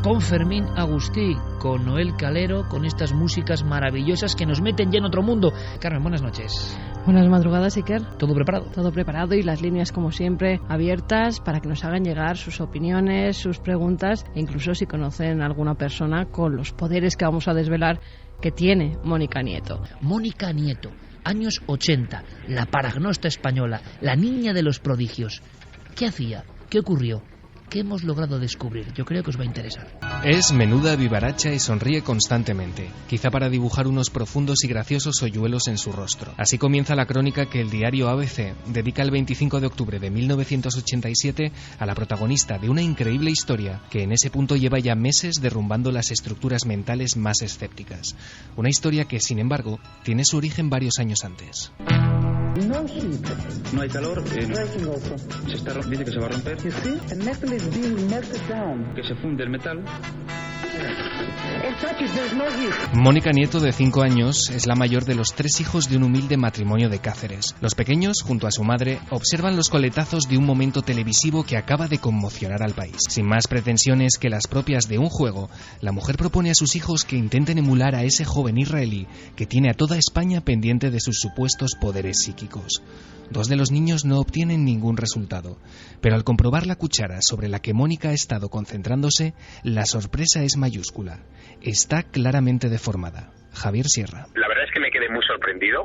con Fermín Agustí, con Noel Calero, con estas músicas maravillosas que nos meten ya en otro mundo. Carmen, buenas noches. Buenas madrugadas, Iker. ¿Todo preparado? Todo preparado y las líneas, como siempre, abiertas para que nos hagan llegar sus opiniones, sus preguntas e incluso si conocen a alguna persona con los poderes que vamos a desvelar que tiene Mónica Nieto. Mónica Nieto, años 80, la paragnosta española, la niña de los prodigios. ¿Qué hacía? ¿Qué ocurrió? ¿Qué hemos logrado descubrir? Yo creo que os va a interesar. Es menuda, vivaracha y sonríe constantemente, quizá para dibujar unos profundos y graciosos hoyuelos en su rostro. Así comienza la crónica que el diario ABC dedica el 25 de octubre de 1987 a la protagonista de una increíble historia que en ese punto lleva ya meses derrumbando las estructuras mentales más escépticas. Una historia que, sin embargo, tiene su origen varios años antes. No heat. No hay calor. Dice que se va a romper. You see? The metal is being melted down. Que se funde el metal. Mónica Nieto, de 5 años, es la mayor de los 3 hijos de un humilde matrimonio de Cáceres. Los pequeños, junto a su madre, observan los coletazos de un momento televisivo que acaba de conmocionar al país. Sin más pretensiones que las propias de un juego, la mujer propone a sus hijos que intenten emular a ese joven israelí que tiene a toda España pendiente de sus supuestos poderes psíquicos. 2 de los niños no obtienen ningún resultado, pero al comprobar la cuchara sobre la que Mónica ha estado concentrándose, la sorpresa es mayúscula. Está claramente deformada. Javier Sierra. La verdad es que me quedé muy sorprendido.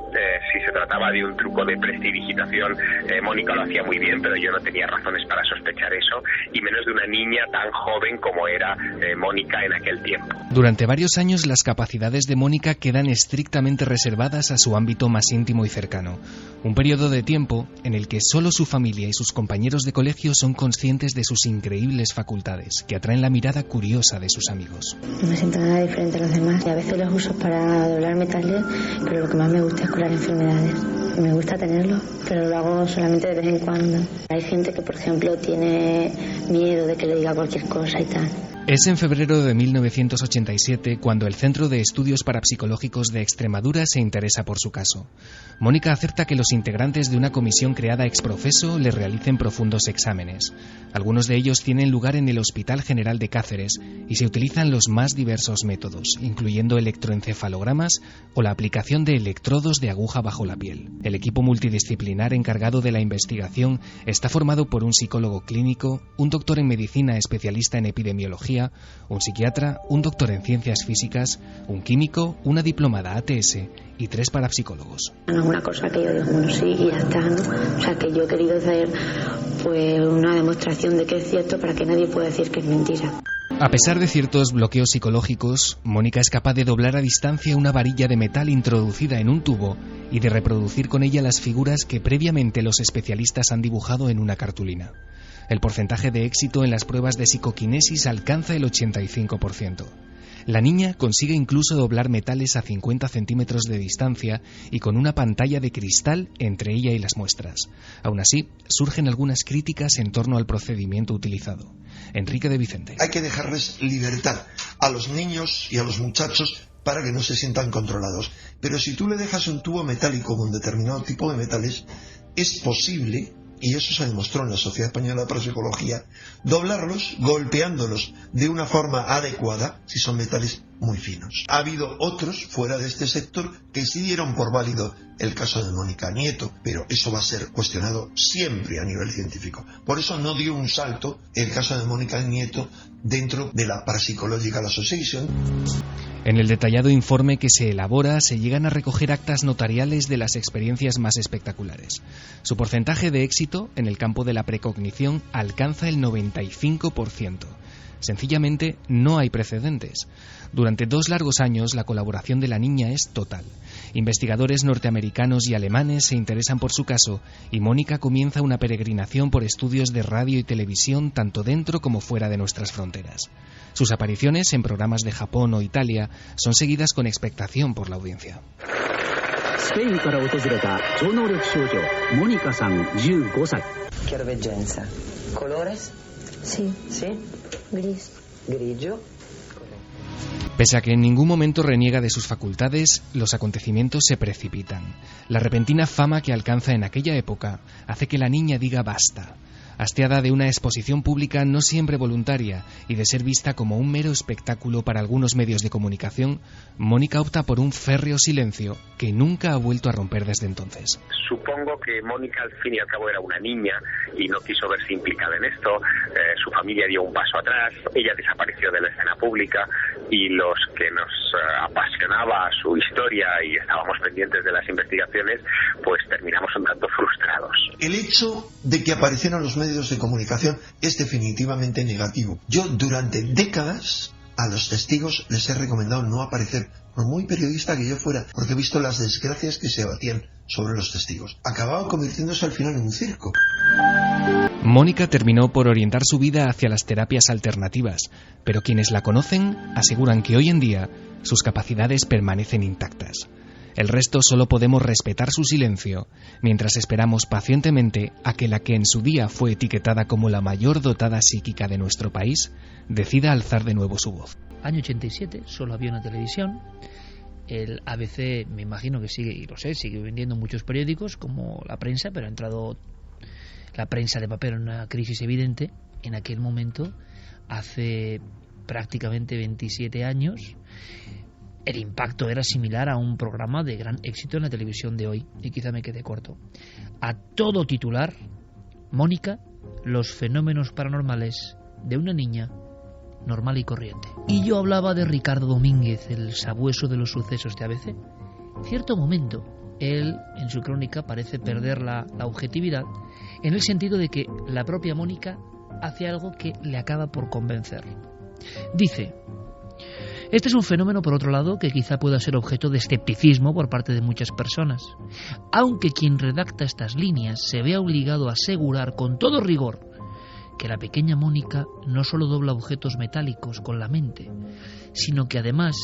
Si se trataba de un truco de prestidigitación, Mónica lo hacía muy bien, pero yo no tenía razones para sospechar eso, y menos de una niña tan joven como era Mónica en aquel tiempo. Durante varios años las capacidades de Mónica quedan estrictamente reservadas a su ámbito más íntimo y cercano. Un periodo de tiempo en el que solo su familia y sus compañeros de colegio son conscientes de sus increíbles facultades, que atraen la mirada curiosa de sus amigos. No me siento nada diferente a los demás y a veces los uso para doblar metales, pero lo que más me gusta es curar enfermedades. Me gusta tenerlo, pero lo hago solamente de vez en cuando. Hay gente que, por ejemplo, tiene miedo de que le diga cualquier cosa y tal. Es en febrero de 1987 cuando el Centro de Estudios Parapsicológicos de Extremadura se interesa por su caso. Mónica acepta que los integrantes de una comisión creada ex professo le realicen profundos exámenes. Algunos de ellos tienen lugar en el Hospital General de Cáceres y se utilizan los más diversos métodos, incluyendo electroencefalogramas o la aplicación de electrodos de aguja bajo la piel. El equipo multidisciplinar encargado de la investigación está formado por un psicólogo clínico, un doctor en medicina especialista en epidemiología, un psiquiatra, un doctor en ciencias físicas, un químico, una diplomada ATS y 3 parapsicólogos. No es una cosa que yo digo, bueno, sí, y ya está, ¿no? O sea, que yo he querido hacer pues una demostración de que es cierto para que nadie pueda decir que es mentira. A pesar de ciertos bloqueos psicológicos, Mónica es capaz de doblar a distancia una varilla de metal introducida en un tubo y de reproducir con ella las figuras que previamente los especialistas han dibujado en una cartulina. El porcentaje de éxito en las pruebas de psicoquinesis alcanza el 85%. La niña consigue incluso doblar metales a 50 centímetros de distancia y con una pantalla de cristal entre ella y las muestras. Aún así, surgen algunas críticas en torno al procedimiento utilizado. Enrique de Vicente. Hay que dejarles libertad a los niños y a los muchachos para que no se sientan controlados. Pero si tú le dejas un tubo metálico con determinado tipo de metales, es posible, y eso se demostró en la Sociedad Española de Parapsicología, doblarlos golpeándolos de una forma adecuada si son metales muy finos. Ha habido otros fuera de este sector que sí dieron por válido el caso de Mónica Nieto, pero eso va a ser cuestionado siempre a nivel científico. Por eso no dio un salto el caso de Mónica Nieto dentro de la Parapsychological Association. En el detallado informe que se elabora se llegan a recoger actas notariales de las experiencias más espectaculares. Su porcentaje de éxito en el campo de la precognición alcanza el 95%. Sencillamente no hay precedentes. Durante 2 largos años la colaboración de la niña es total. Investigadores norteamericanos y alemanes se interesan por su caso y Mónica comienza una peregrinación por estudios de radio y televisión tanto dentro como fuera de nuestras fronteras. Sus apariciones en programas de Japón o Italia son seguidas con expectación por la audiencia. Chiaroveggenza. ¿Colores? Sí. ¿Sí? Gris. Grigio. Pese a que en ningún momento reniega de sus facultades, los acontecimientos se precipitan. La repentina fama que alcanza en aquella época hace que la niña diga basta. Hastiada de una exposición pública no siempre voluntaria y de ser vista como un mero espectáculo para algunos medios de comunicación, Mónica opta por un férreo silencio que nunca ha vuelto a romper desde entonces. Supongo que Mónica al fin y al cabo era una niña y no quiso verse implicada en esto. Su familia dio un paso atrás, ella desapareció de la escena pública y los que nos apasionaba su historia y estábamos pendientes de las investigaciones, pues terminamos un tanto frustrados. El hecho de que aparecieran los medios de comunicación es definitivamente negativo. Yo durante décadas a los testigos les he recomendado no aparecer, por muy periodista que yo fuera, porque he visto las desgracias que se abatían sobre los testigos. Acababa convirtiéndose al final en un circo. Mónica terminó por orientar su vida hacia las terapias alternativas, pero quienes la conocen aseguran que hoy en día sus capacidades permanecen intactas. El resto solo podemos respetar su silencio, mientras esperamos pacientemente a que la que en su día fue etiquetada como la mayor dotada psíquica de nuestro país decida alzar de nuevo su voz. Año 87, solo había una televisión. El ABC, me imagino que sigue, y lo sé, sigue vendiendo muchos periódicos como La Prensa, pero ha entrado la prensa de papel en una crisis evidente. En aquel momento, hace prácticamente 27 años, el impacto era similar a un programa de gran éxito en la televisión de hoy, y quizá me quede corto. A todo titular, Mónica, los fenómenos paranormales de una niña normal y corriente. Y yo hablaba de Ricardo Domínguez, el sabueso de los sucesos de ABC. Cierto momento, él, en su crónica, parece perder la objetividad, en el sentido de que la propia Mónica hace algo que le acaba por convencer. Dice: este es un fenómeno, por otro lado, que quizá pueda ser objeto de escepticismo por parte de muchas personas, aunque quien redacta estas líneas se vea obligado a asegurar con todo rigor que la pequeña Mónica no solo dobla objetos metálicos con la mente, sino que además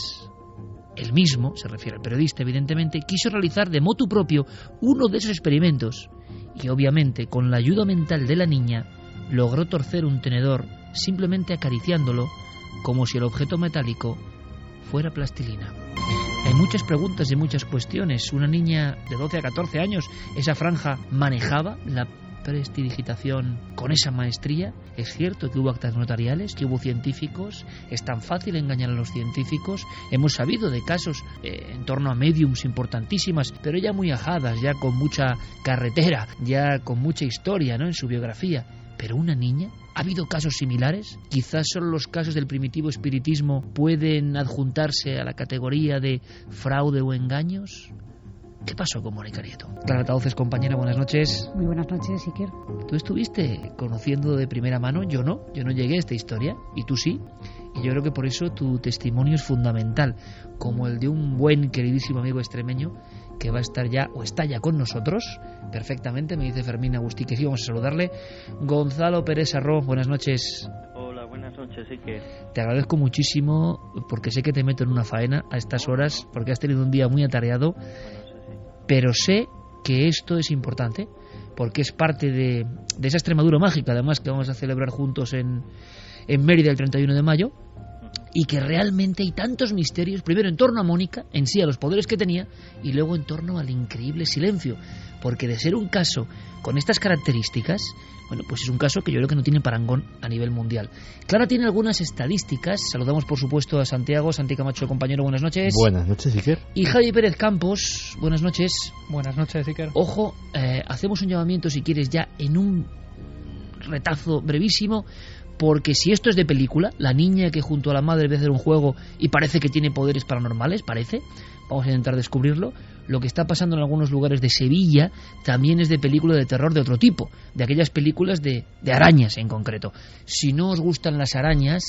él mismo, se refiere al periodista evidentemente, quiso realizar de motu propio uno de esos experimentos y obviamente con la ayuda mental de la niña logró torcer un tenedor simplemente acariciándolo como si el objeto metálico fuera plastilina. Hay muchas preguntas y muchas cuestiones. Una niña de 12 a 14 años, esa franja, manejaba la prestidigitación con esa maestría. Es cierto que hubo actas notariales, que hubo científicos. Es tan fácil engañar a los científicos. Hemos sabido de casos en torno a médiums importantísimas, pero ya muy ajadas, ya con mucha carretera, ya con mucha historia, ¿no?, en su biografía. Pero una niña, ¿ha habido casos similares? Quizás solo los casos del primitivo espiritismo pueden adjuntarse a la categoría de fraude o engaños. ¿Qué pasó con Mónica Nieto? Clara Tauces, compañera, buenas noches. Muy buenas noches, Iker. Tú estuviste conociendo de primera mano, yo no llegué a esta historia, y tú sí. Y yo creo que por eso tu testimonio es fundamental, como el de un buen, queridísimo amigo extremeño que va a estar ya, o está ya con nosotros, perfectamente, me dice Fermín Agustí, que sí, vamos a saludarle. Gonzalo Pérez Arro, buenas noches. Hola, buenas noches, Iker. Te agradezco muchísimo, porque sé que te meto en una faena a estas horas, porque has tenido un día muy atareado, pero sé que esto es importante, porque es parte de esa Extremadura mágica, además, que vamos a celebrar juntos en Mérida el 31 de mayo, y que realmente hay tantos misterios, primero en torno a Mónica, en sí, a los poderes que tenía, y luego en torno al increíble silencio, porque de ser un caso con estas características, bueno, pues es un caso que yo creo que no tiene parangón a nivel mundial. Clara tiene algunas estadísticas. Saludamos, por supuesto, a Santiago Camacho, compañero, buenas noches. Buenas noches, Iker. Y Javi Pérez Campos, buenas noches. Buenas noches, Iker. Ojo, hacemos un llamamiento, si quieres, ya en un retazo brevísimo, porque si esto es de película, la niña que junto a la madre ve hacer un juego y parece que tiene poderes paranormales, vamos a intentar descubrirlo. Lo que está pasando en algunos lugares de Sevilla también es de película de terror de otro tipo, de aquellas películas de arañas en concreto. Si no os gustan las arañas,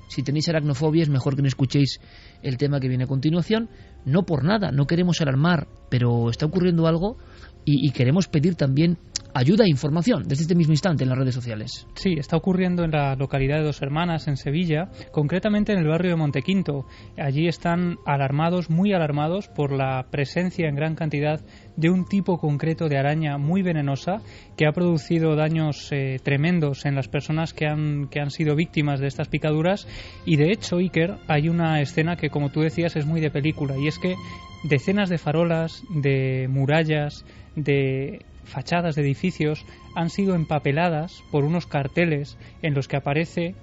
si tenéis aracnofobia, es mejor que no escuchéis el tema que viene a continuación. No por nada, no queremos alarmar, pero está ocurriendo algo y queremos pedir también ayuda e información desde este mismo instante en las redes sociales. Sí, está ocurriendo en la localidad de Dos Hermanas, en Sevilla, concretamente en el barrio de Montequinto. Allí están alarmados, muy alarmados, por la presencia en gran cantidad de un tipo concreto de araña muy venenosa que ha producido daños tremendos en las personas que han sido víctimas de estas picaduras. Y de hecho, Iker, hay una escena que, como tú decías, es muy de película, y es que decenas de farolas, de murallas, de fachadas de edificios han sido empapeladas por unos carteles en los que aparece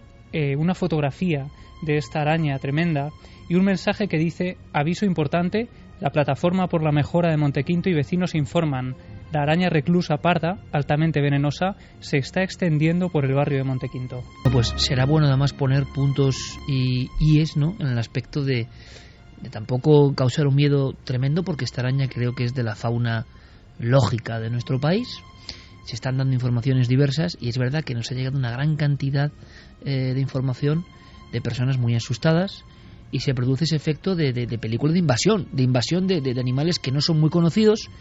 una fotografía de esta araña tremenda y un mensaje que dice: aviso importante, la plataforma por la mejora de Montequinto y vecinos informan, la araña reclusa parda, altamente venenosa, se está extendiendo por el barrio de Montequinto. Pues será bueno además poner puntos y IES, ¿no?, en el aspecto de tampoco causar un miedo tremendo, porque esta araña creo que es de la fauna lógica de nuestro país. Se están dando informaciones diversas y es verdad que nos ha llegado una gran cantidad de información de personas muy asustadas, y se produce ese efecto de película de invasión de animales que no son muy conocidos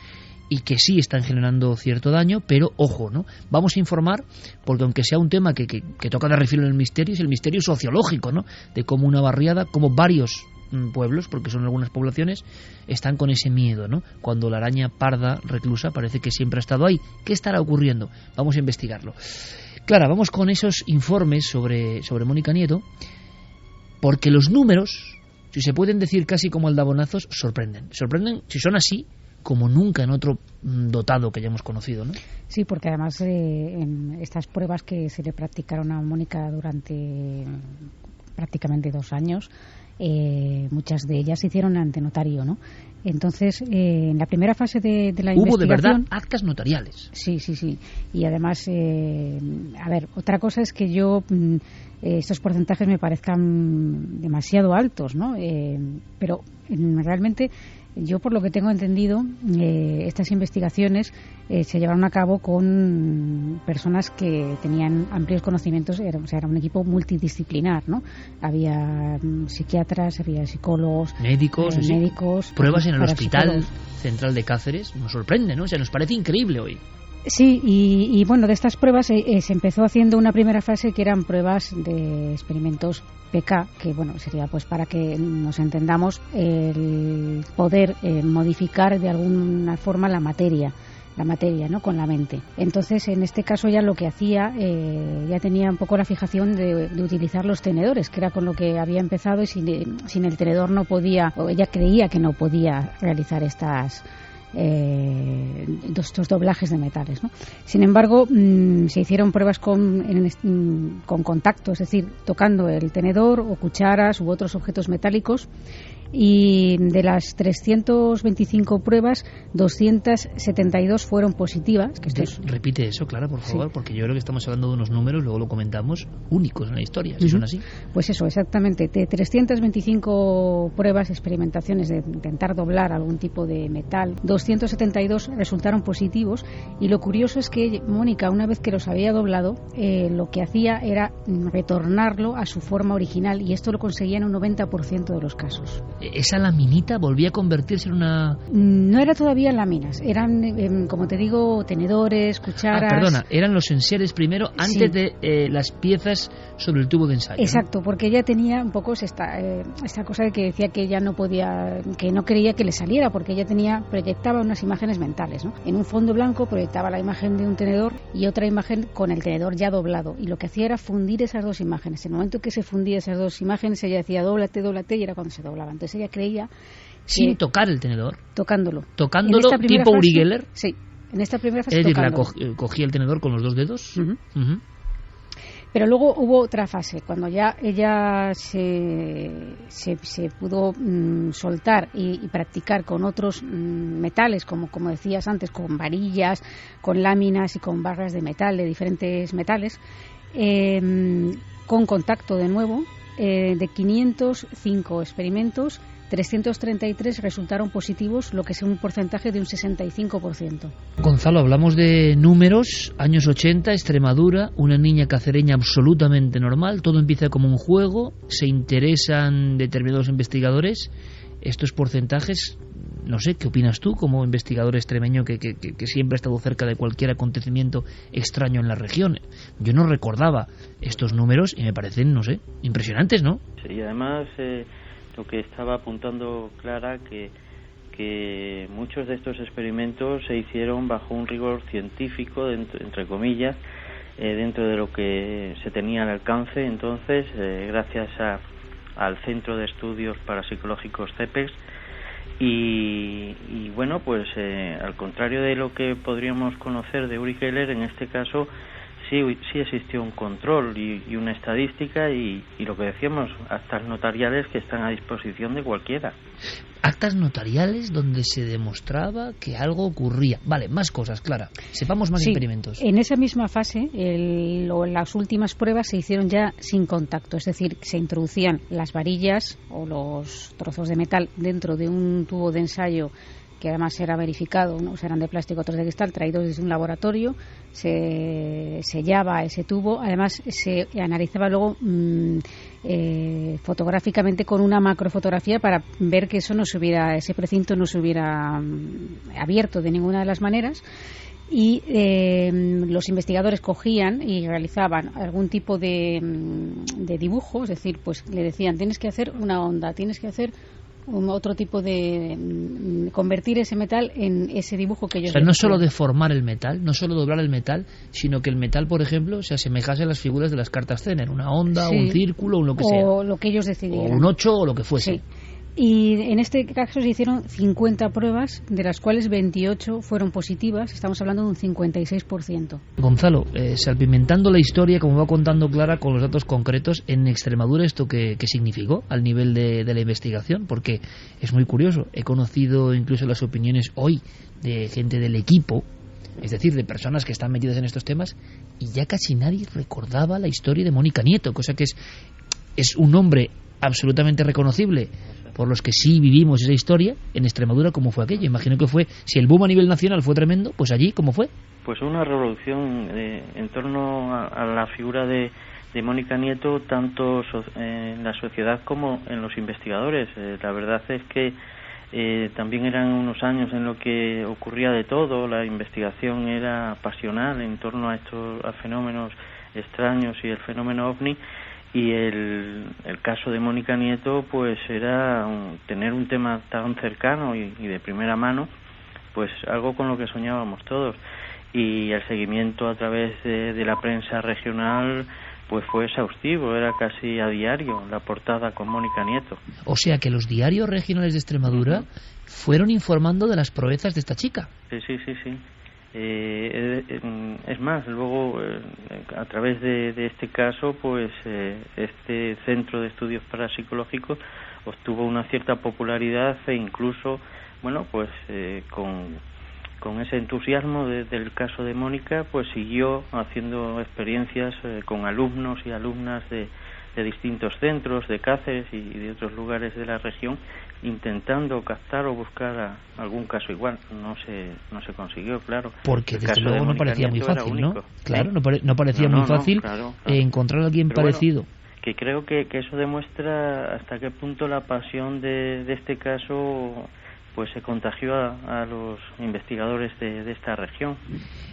y que sí están generando cierto daño, pero ojo, ¿no? Vamos a informar, porque aunque sea un tema que toca de refilo en el misterio, es el misterio sociológico, ¿no?, de cómo una barriada, como varios pueblos, porque son algunas poblaciones, están con ese miedo, ¿no? Cuando la araña parda reclusa parece que siempre ha estado ahí. ¿Qué estará ocurriendo? Vamos a investigarlo. Clara, vamos con esos informes sobre Mónica Nieto, porque los números, si se pueden decir casi como aldabonazos, sorprenden si son así como nunca en otro dotado que hayamos conocido, ¿no? Sí, porque además en estas pruebas que se le practicaron a Mónica durante prácticamente 2 años, muchas de ellas se hicieron ante notario, ¿no? Entonces, en la primera fase de la investigación... Hubo de verdad actas notariales. Sí. Y además, a ver, otra cosa es que estos porcentajes me parezcan demasiado altos, ¿no? Pero realmente, yo por lo que tengo entendido, estas investigaciones se llevaron a cabo con personas que tenían amplios conocimientos, era un equipo multidisciplinar, ¿no? Había psiquiatras, había psicólogos, médicos, pruebas en el Hospital Central de Cáceres. Nos sorprende, ¿no? O sea, nos parece increíble hoy. Sí, y bueno, de estas pruebas se empezó haciendo una primera fase que eran pruebas de experimentos PK, que bueno, sería pues, para que nos entendamos, el poder modificar de alguna forma la materia, ¿no?, con la mente. Entonces, en este caso ya lo que hacía, ya tenía un poco la fijación de utilizar los tenedores, que era con lo que había empezado, y sin el tenedor no podía, o ella creía que no podía realizar estos doblajes de metales, ¿no? Sin embargo, se hicieron pruebas con contacto, es decir, tocando el tenedor o cucharas u otros objetos metálicos, y de las 325 pruebas, 272 fueron positivas. Repite eso, Clara, por favor, sí. Porque yo creo que estamos hablando de unos números, luego lo comentamos, únicos en la historia, si son así. Pues eso, exactamente. De 325 pruebas, experimentaciones de intentar doblar algún tipo de metal, 272 resultaron positivos, y lo curioso es que Mónica, una vez que los había doblado, lo que hacía era retornarlo a su forma original, y esto lo conseguía en un 90% de los casos. ¿Esa laminita volvía a convertirse en una...? No era todavía láminas, eran, como te digo, tenedores, cucharas... Perdona, eran los enseres primero, antes de las piezas sobre el tubo de ensayo. Exacto, ¿no? Porque ella tenía un poco esta cosa de que decía que ella no podía, que no quería que le saliera, porque ella proyectaba unas imágenes mentales, ¿no? En un fondo blanco proyectaba la imagen de un tenedor y otra imagen con el tenedor ya doblado, y lo que hacía era fundir esas dos imágenes. En el momento que se fundía esas dos imágenes, ella decía dóblate, y era cuando se doblaba. Entonces ella creía sin tocar el tenedor, tocándolo tipo Uri Geller. Sí, en esta primera fase. Es decir, cogía el tenedor con los dos dedos. Pero luego hubo otra fase, cuando ya ella se pudo soltar y practicar con otros metales, como decías antes, con varillas, con láminas y con barras de metal, de diferentes metales, con contacto de nuevo. De 505 experimentos, 333 resultaron positivos, lo que es un porcentaje de un 65%. Gonzalo, hablamos de números, años 80, Extremadura, una niña cacereña absolutamente normal, todo empieza como un juego, se interesan determinados investigadores, estos porcentajes, no sé, ¿qué opinas tú como investigador extremeño que siempre ha estado cerca de cualquier acontecimiento extraño en la región? Yo no recordaba estos números y me parecen, no sé, impresionantes, ¿no? Sí, y además lo que estaba apuntando Clara, que muchos de estos experimentos se hicieron bajo un rigor científico, entre comillas, dentro de lo que se tenía al alcance. Entonces, gracias al Centro de Estudios Parapsicológicos CEPEX, Y bueno, pues al contrario de lo que podríamos conocer de Uri Geller, en este caso sí existió un control y una estadística y lo que decíamos, actas notariales que están a disposición de cualquiera. Actas notariales donde se demostraba que algo ocurría. Vale, más cosas, Clara. Sepamos más experimentos. En esa misma fase, las últimas pruebas se hicieron ya sin contacto. Es decir, se introducían las varillas o los trozos de metal dentro de un tubo de ensayo que además era verificado, unos eran de plástico, otros de cristal, traídos desde un laboratorio, se sellaba ese tubo, además se analizaba luego fotográficamente con una macrofotografía para ver que ese precinto no se hubiera abierto de ninguna de las maneras. Y los investigadores cogían y realizaban algún tipo de dibujo, es decir, pues le decían, tienes que hacer una onda, tienes que hacer otro tipo de convertir ese metal en ese dibujo que ellos... O sea, no solo deformar el metal, no solo doblar el metal, sino que el metal, por ejemplo, se asemejase a las figuras de las cartas Zener, una onda, un círculo, o lo que sea. O lo que ellos decidieran. O un 8 o lo que fuese. Sí. Y en este caso se hicieron 50 pruebas, de las cuales 28 fueron positivas. Estamos hablando de un 56%. Gonzalo, salpimentando la historia, como va contando Clara, con los datos concretos, en Extremadura, ¿esto qué significó al nivel de la investigación? Porque es muy curioso. He conocido incluso las opiniones hoy de gente del equipo, es decir, de personas que están metidas en estos temas, y ya casi nadie recordaba la historia de Mónica Nieto, cosa que es un nombre absolutamente reconocible por los que sí vivimos esa historia. En Extremadura, ¿cómo fue aquello? Imagino que fue, si el boom a nivel nacional fue tremendo, pues allí, ¿cómo fue? Pues una revolución en torno a la figura de Mónica Nieto, tanto en la sociedad como en los investigadores. La verdad es que también eran unos años en los que ocurría de todo, la investigación era pasional en torno a fenómenos extraños y el fenómeno OVNI. Y el caso de Mónica Nieto, pues era tener un tema tan cercano y de primera mano, pues algo con lo que soñábamos todos. Y el seguimiento a través de la prensa regional, pues fue exhaustivo, era casi a diario la portada con Mónica Nieto. O sea que los diarios regionales de Extremadura fueron informando de las proezas de esta chica. Sí. Es más, luego a través de este caso, pues este centro de estudios parapsicológicos obtuvo una cierta popularidad e incluso, bueno, pues con ese entusiasmo del caso de Mónica, pues siguió haciendo experiencias con alumnos y alumnas de distintos centros de Cáceres y de otros lugares de la región, intentando captar o buscar algún caso igual. No se consiguió, claro. Porque desde luego no parecía muy fácil, ¿no? Claro, no parecía muy fácil encontrar a alguien parecido. Bueno, que creo que eso demuestra hasta qué punto la pasión de este caso pues se contagió a los investigadores de esta región.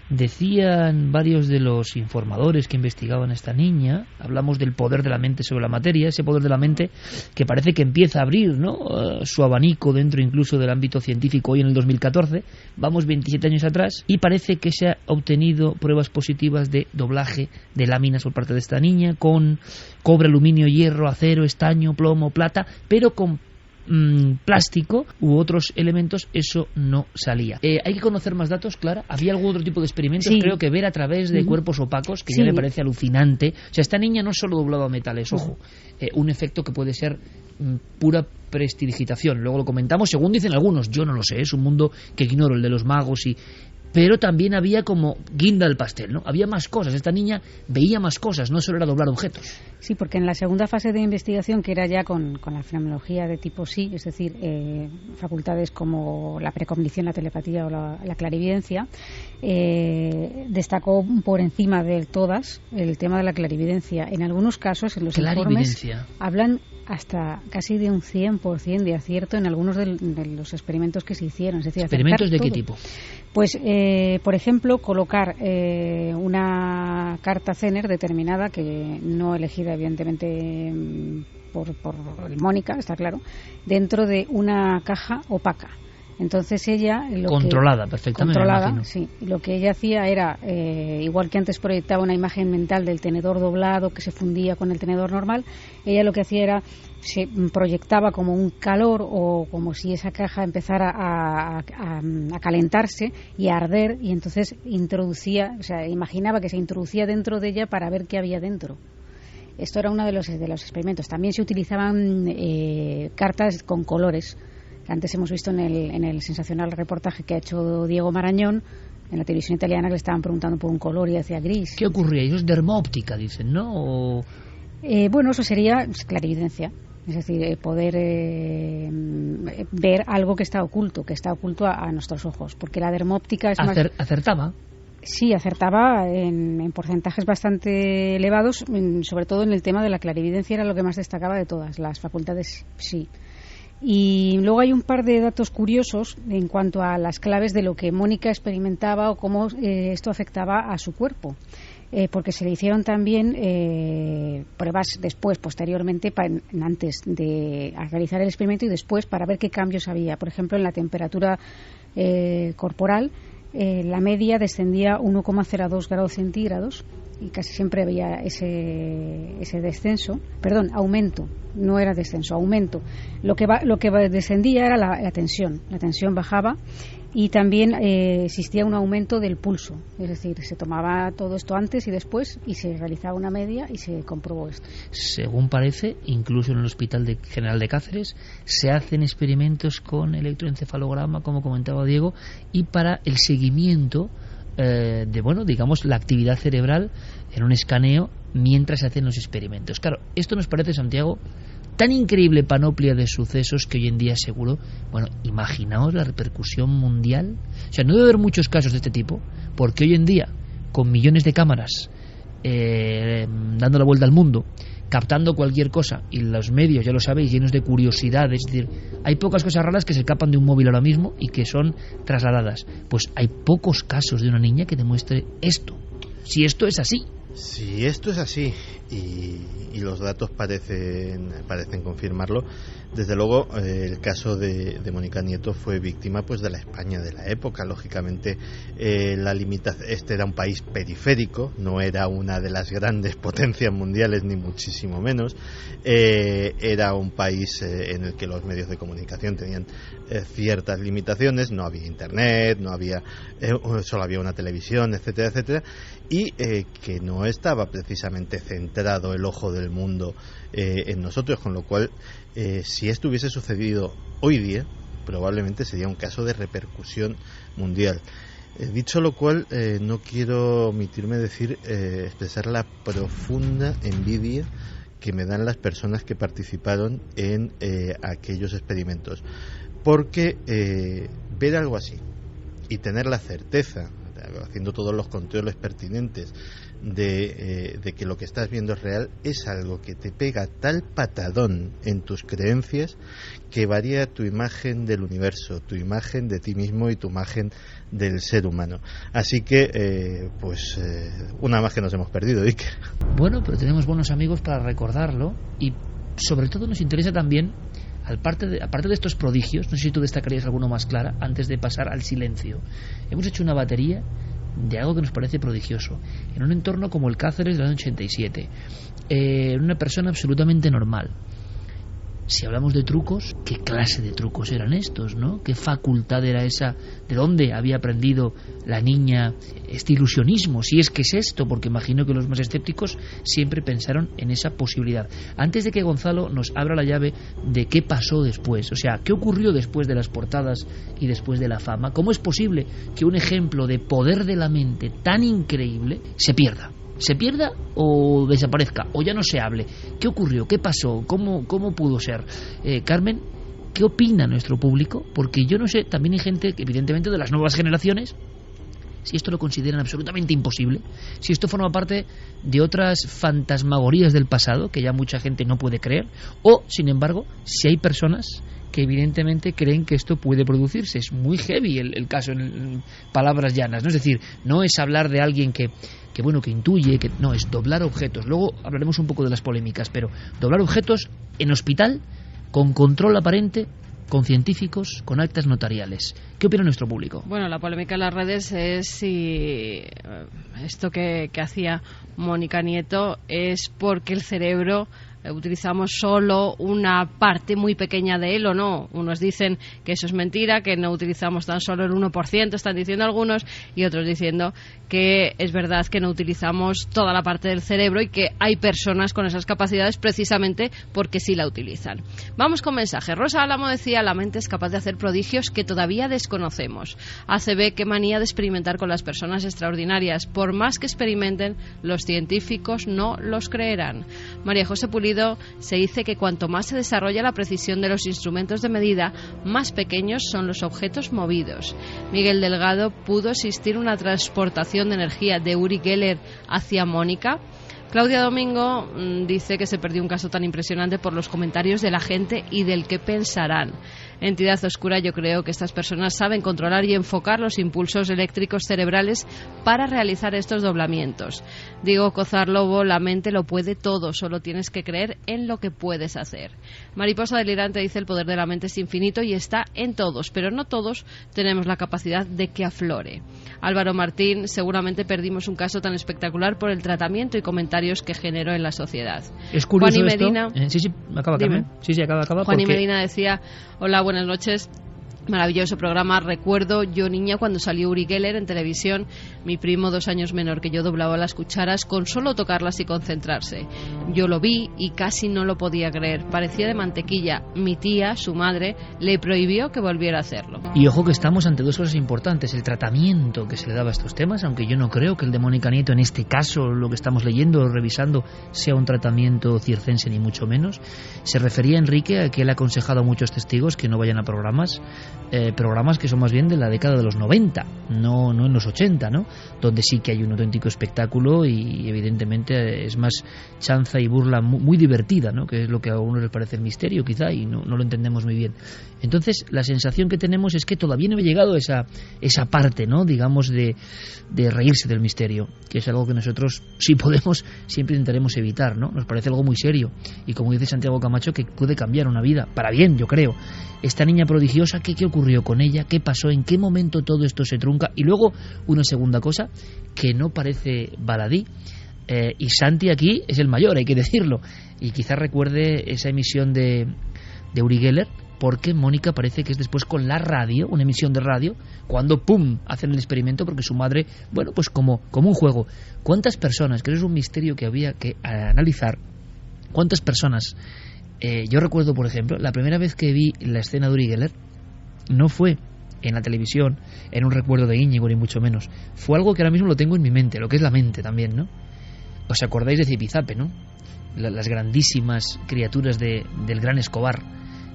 Decían varios de los informadores que investigaban a esta niña, hablamos del poder de la mente sobre la materia, ese poder de la mente que parece que empieza a abrir, ¿no?, su abanico dentro incluso del ámbito científico hoy en el 2014, vamos 27 años atrás, y parece que se ha obtenido pruebas positivas de doblaje de láminas por parte de esta niña, con cobre, aluminio, hierro, acero, estaño, plomo, plata, pero con plástico u otros elementos eso no salía. Hay que conocer más datos, Clara. ¿Había algún otro tipo de experimentos? Sí. Creo que ver a través de cuerpos opacos, que ya me parece alucinante. O sea, esta niña no solo doblaba metales, ojo, un efecto que puede ser pura prestidigitación. Luego lo comentamos, según dicen algunos, yo no lo sé, es un mundo que ignoro, el de los magos pero también había como guinda del pastel, ¿no? Había más cosas, esta niña veía más cosas, no solo era doblar objetos. Sí, porque en la segunda fase de investigación, que era ya con la fenomenología de tipo sí, es decir, facultades como la precognición, la telepatía o la clarividencia, destacó por encima de todas el tema de la clarividencia. En algunos casos, en los informes, hablan hasta casi de un 100% de acierto en algunos de los experimentos que se hicieron. Es decir, ¿experimentos de qué tipo? Pues, por ejemplo, colocar una carta Zener determinada, que no elegida evidentemente por Mónica, está claro, dentro de una caja opaca. Entonces ella... Controlada perfectamente, controlada, sí. Lo que ella hacía era, igual que antes proyectaba una imagen mental del tenedor doblado que se fundía con el tenedor normal, ella lo que hacía era, se proyectaba como un calor o como si esa caja empezara a calentarse y a arder, y entonces introducía, o sea, imaginaba que se introducía dentro de ella para ver qué había dentro. Esto era uno de los experimentos. También se utilizaban cartas con colores. Antes hemos visto en el sensacional reportaje que ha hecho Diego Marañón en la televisión italiana, que le estaban preguntando por un color y decía gris. ¿Qué ocurría? Eso es dermóptica, dicen, ¿no? Bueno, eso sería clarividencia. Es decir, poder ver algo que está oculto a nuestros ojos. Porque la dermóptica es ¿Acertaba? Sí, acertaba en porcentajes bastante elevados, sobre todo en el tema de la clarividencia, era lo que más destacaba de todas. Las facultades, sí. Y luego hay un par de datos curiosos en cuanto a las claves de lo que Mónica experimentaba o cómo esto afectaba a su cuerpo. Porque se le hicieron también pruebas después, posteriormente, antes de realizar el experimento y después, para ver qué cambios había. Por ejemplo, en la temperatura corporal, la media descendía 1,02 grados centígrados y casi siempre había ese descenso, aumento, no era descenso, aumento. Lo que descendía era la tensión bajaba, y también existía un aumento del pulso, es decir, se tomaba todo esto antes y después y se realizaba una media y se comprobó esto. Según parece, incluso en el Hospital General de Cáceres se hacen experimentos con electroencefalograma, como comentaba Diego, y para el seguimiento digamos, la actividad cerebral en un escaneo mientras se hacen los experimentos. Claro, esto nos parece, Santiago, tan increíble panoplia de sucesos que hoy en día seguro, imaginaos la repercusión mundial. O sea, no debe haber muchos casos de este tipo, porque hoy en día, con millones de cámaras dando la vuelta al mundo, captando cualquier cosa, y los medios, ya lo sabéis, llenos de curiosidades, es decir, hay pocas cosas raras que se escapan de un móvil ahora mismo y que son trasladadas. Pues hay pocos casos de una niña que demuestre esto. Si esto es así. Si esto es así, y los datos parecen confirmarlo, desde luego el caso de Mónica Nieto fue víctima pues de la España de la época. Lógicamente este era un país periférico, no era una de las grandes potencias mundiales ni muchísimo menos. Era un país en el que los medios de comunicación tenían ciertas limitaciones, no había internet, solo había una televisión, etcétera, etcétera, y que no estaba precisamente centrado el ojo del mundo en nosotros, con lo cual si esto hubiese sucedido hoy día, probablemente sería un caso de repercusión mundial. Dicho lo cual, no quiero omitirme expresar la profunda envidia que me dan las personas que participaron en aquellos experimentos, porque ver algo así y tener la certeza, haciendo todos los controles pertinentes de que lo que estás viendo es real, es algo que te pega tal patadón en tus creencias que varía tu imagen del universo, tu imagen de ti mismo y tu imagen del ser humano. Así que una más que nos hemos perdido, Iker. Bueno, pero tenemos buenos amigos para recordarlo, y sobre todo nos interesa también, aparte de estos prodigios, no sé si tú destacarías alguno más, Clara, antes de pasar al silencio. Hemos hecho una batería de algo que nos parece prodigioso en un entorno como el Cáceres del año 87, una persona absolutamente normal. Si hablamos de trucos, ¿qué clase de trucos eran estos, no? ¿Qué facultad era esa? ¿De dónde había aprendido la niña este ilusionismo? Si es que es esto, porque imagino que los más escépticos siempre pensaron en esa posibilidad. Antes de que Gonzalo nos abra la llave de qué pasó después, o sea, qué ocurrió después de las portadas y después de la fama, ¿cómo es posible que un ejemplo de poder de la mente tan increíble se pierda o desaparezca, o ya no se hable? ¿Qué ocurrió? ¿Qué pasó? ¿Cómo pudo ser? Carmen, ¿qué opina nuestro público? Porque yo no sé, también hay gente, evidentemente, de las nuevas generaciones, si esto lo consideran absolutamente imposible, si esto forma parte de otras fantasmagorías del pasado que ya mucha gente no puede creer, o, sin embargo, si hay personas que evidentemente creen que esto puede producirse. Es muy heavy el caso, en palabras llanas, ¿no? Es decir, no es hablar de alguien que intuye, no, es doblar objetos. Luego hablaremos un poco de las polémicas, pero doblar objetos en hospital con control aparente con científicos, con actas notariales. ¿Qué opina nuestro público? Bueno, la polémica en las redes es si esto que hacía Mónica Nieto es porque el cerebro utilizamos solo una parte muy pequeña de él o no. Unos dicen que eso es mentira, que no utilizamos tan solo el 1%, están diciendo algunos, y otros diciendo que es verdad que no utilizamos toda la parte del cerebro y que hay personas con esas capacidades precisamente porque sí la utilizan. Vamos con mensajes. Rosa Álamo decía: la mente es capaz de hacer prodigios que todavía desconocemos. ACB: qué manía de experimentar con las personas extraordinarias. Por más que experimenten, los científicos no los creerán. María José Pulido: se dice que cuanto más se desarrolla la precisión de los instrumentos de medida, más pequeños son los objetos movidos. Miguel Delgado: ¿pudo existir una transportación de energía de Uri Geller hacia Mónica? Claudia Domingo dice que se perdió un caso tan impresionante por los comentarios de la gente y del que pensarán. Entidad oscura: yo creo que estas personas saben controlar y enfocar los impulsos eléctricos cerebrales para realizar estos doblamientos. Diego Cozar Lobo: la mente lo puede todo, solo tienes que creer en lo que puedes hacer. Mariposa Delirante dice: el poder de la mente es infinito y está en todos, pero no todos tenemos la capacidad de que aflore. Álvaro Martín: seguramente perdimos un caso tan espectacular por el tratamiento y comentarios que generó en la sociedad. Es curioso Juan y esto. Medina, acaba. Juan porque... y Medina decía: hola, buenas noches. Maravilloso programa. Recuerdo yo niña cuando salió Uri Geller en televisión. Mi primo, 2 años menor que yo, doblaba las cucharas con solo tocarlas y concentrarse. Yo lo vi y casi no lo podía creer. Parecía de mantequilla. Mi tía, su madre, le prohibió que volviera a hacerlo. Y ojo que estamos ante dos cosas importantes: el tratamiento que se le daba a estos temas, aunque yo no creo que el de Mónica Nieto, en este caso, lo que estamos leyendo o revisando, sea un tratamiento circense ni mucho menos. Se refería Enrique a que él ha aconsejado a muchos testigos que no vayan a programas que son más bien de la década de los 90, no en los 80, ¿no? Donde sí que hay un auténtico espectáculo y evidentemente es más chanza y burla muy divertida, ¿no? Que es lo que a algunos les parece el misterio quizá y no lo entendemos muy bien. Entonces la sensación que tenemos es que todavía no ha llegado esa parte, ¿no? Digamos de reírse del misterio, que es algo que nosotros, si podemos, siempre intentaremos evitar, ¿no? Nos parece algo muy serio y, como dice Santiago Camacho, que puede cambiar una vida para bien, yo creo. Esta niña prodigiosa, ¿qué ocurrió con ella? ¿Qué pasó? ¿En qué momento todo esto se trunca? Y luego, una segunda cosa, que no parece baladí. Y Santi aquí es el mayor, hay que decirlo. Y quizás recuerde esa emisión de Uri Geller, porque Mónica parece que es después con la radio, una emisión de radio, cuando ¡pum!, hacen el experimento porque su madre, bueno, pues como un juego. ¿Cuántas personas? Que eso es un misterio que había que analizar. ¿Cuántas personas? Yo recuerdo, por ejemplo, la primera vez que vi la escena de Uri Geller no fue en la televisión, en un recuerdo de Íñigo, ni mucho menos. Fue algo que ahora mismo lo tengo en mi mente, lo que es la mente también, ¿no? ¿Os acordáis de Zipizape, no? Las grandísimas criaturas del gran Escobar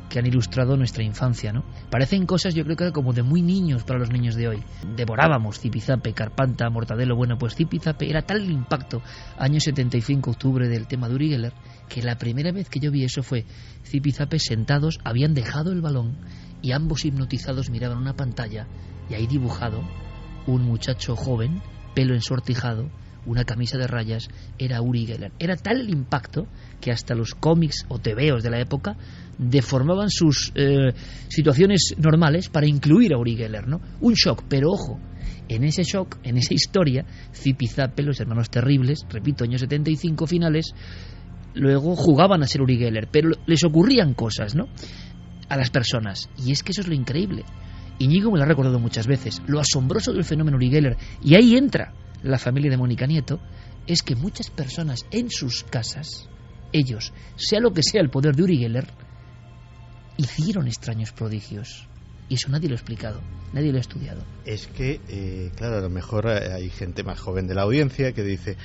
que han ilustrado nuestra infancia, ¿no? Parecen cosas, yo creo que como de muy niños para los niños de hoy. Devorábamos Zipizape, Carpanta, Mortadelo. Bueno, pues Zipizape era tal el impacto, año 75, octubre, del tema de Uri Geller, que la primera vez que yo vi eso fue Zipizape sentados, habían dejado el balón y ambos hipnotizados miraban una pantalla y ahí dibujado un muchacho joven, pelo ensortijado, una camisa de rayas, era Uri Geller. Era tal el impacto que hasta los cómics o tebeos de la época deformaban sus situaciones normales para incluir a Uri Geller, ¿no? Un shock, pero ojo, en ese shock, en esa historia, Zipizape, los hermanos terribles, repito, años 75 finales, luego jugaban a ser Uri Geller, pero les ocurrían cosas, ¿no?, a las personas. Y es que eso es lo increíble. Íñigo me lo ha recordado muchas veces. Lo asombroso del fenómeno Uri Geller, y ahí entra la familia de Mónica Nieto, es que muchas personas en sus casas, ellos, sea lo que sea el poder de Uri Geller, hicieron extraños prodigios. Y eso nadie lo ha explicado, nadie lo ha estudiado. Es que, claro, a lo mejor hay gente más joven de la audiencia que dice,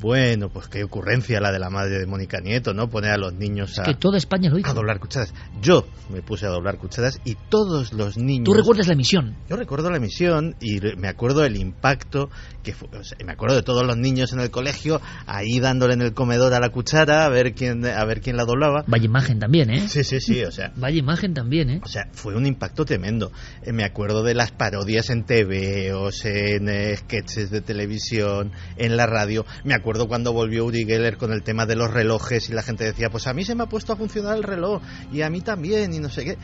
bueno, pues qué ocurrencia la de la madre de Mónica Nieto, ¿no? Poner a los niños a... Es que toda España lo hizo. A doblar cucharas. Yo me puse a doblar cucharas y todos los niños... ¿Tú recuerdas la emisión? Yo recuerdo la emisión y me acuerdo del impacto que fue, o sea, me acuerdo de todos los niños en el colegio ahí dándole en el comedor a la cuchara a ver quién la doblaba. Vaya imagen también, ¿eh? Sí, o sea... Vaya imagen también, ¿eh? O sea, fue un impacto tremendo. Me acuerdo de las parodias en TVOs, en sketches de televisión, en la radio. Me acuerdo cuando volvió Uri Geller con el tema de los relojes y la gente decía, pues a mí se me ha puesto a funcionar el reloj y a mí también y no sé qué.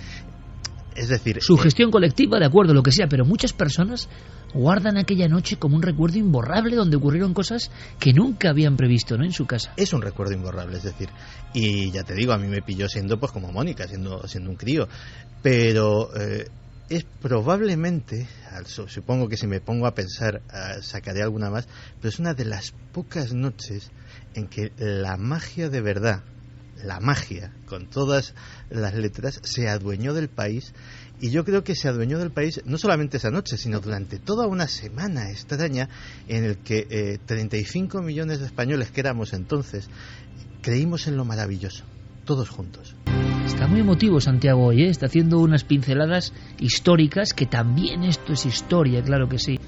Es decir, sugestión colectiva, de acuerdo, lo que sea, pero muchas personas guardan aquella noche como un recuerdo imborrable donde ocurrieron cosas que nunca habían previsto, ¿no?, en su casa. Es un recuerdo imborrable, es decir, y ya te digo, a mí me pilló siendo pues como Mónica, siendo un crío, pero es probablemente, supongo que si me pongo a pensar sacaré alguna más, pero es una de las pocas noches en que la magia de verdad, la magia, con todas las letras, se adueñó del país. Y yo creo que se adueñó del país no solamente esa noche, sino durante toda una semana extraña en el que 35 millones de españoles que éramos entonces creímos en lo maravilloso, todos juntos. Está muy emotivo Santiago hoy, ¿eh? Está haciendo unas pinceladas históricas, que también esto es historia, claro que sí,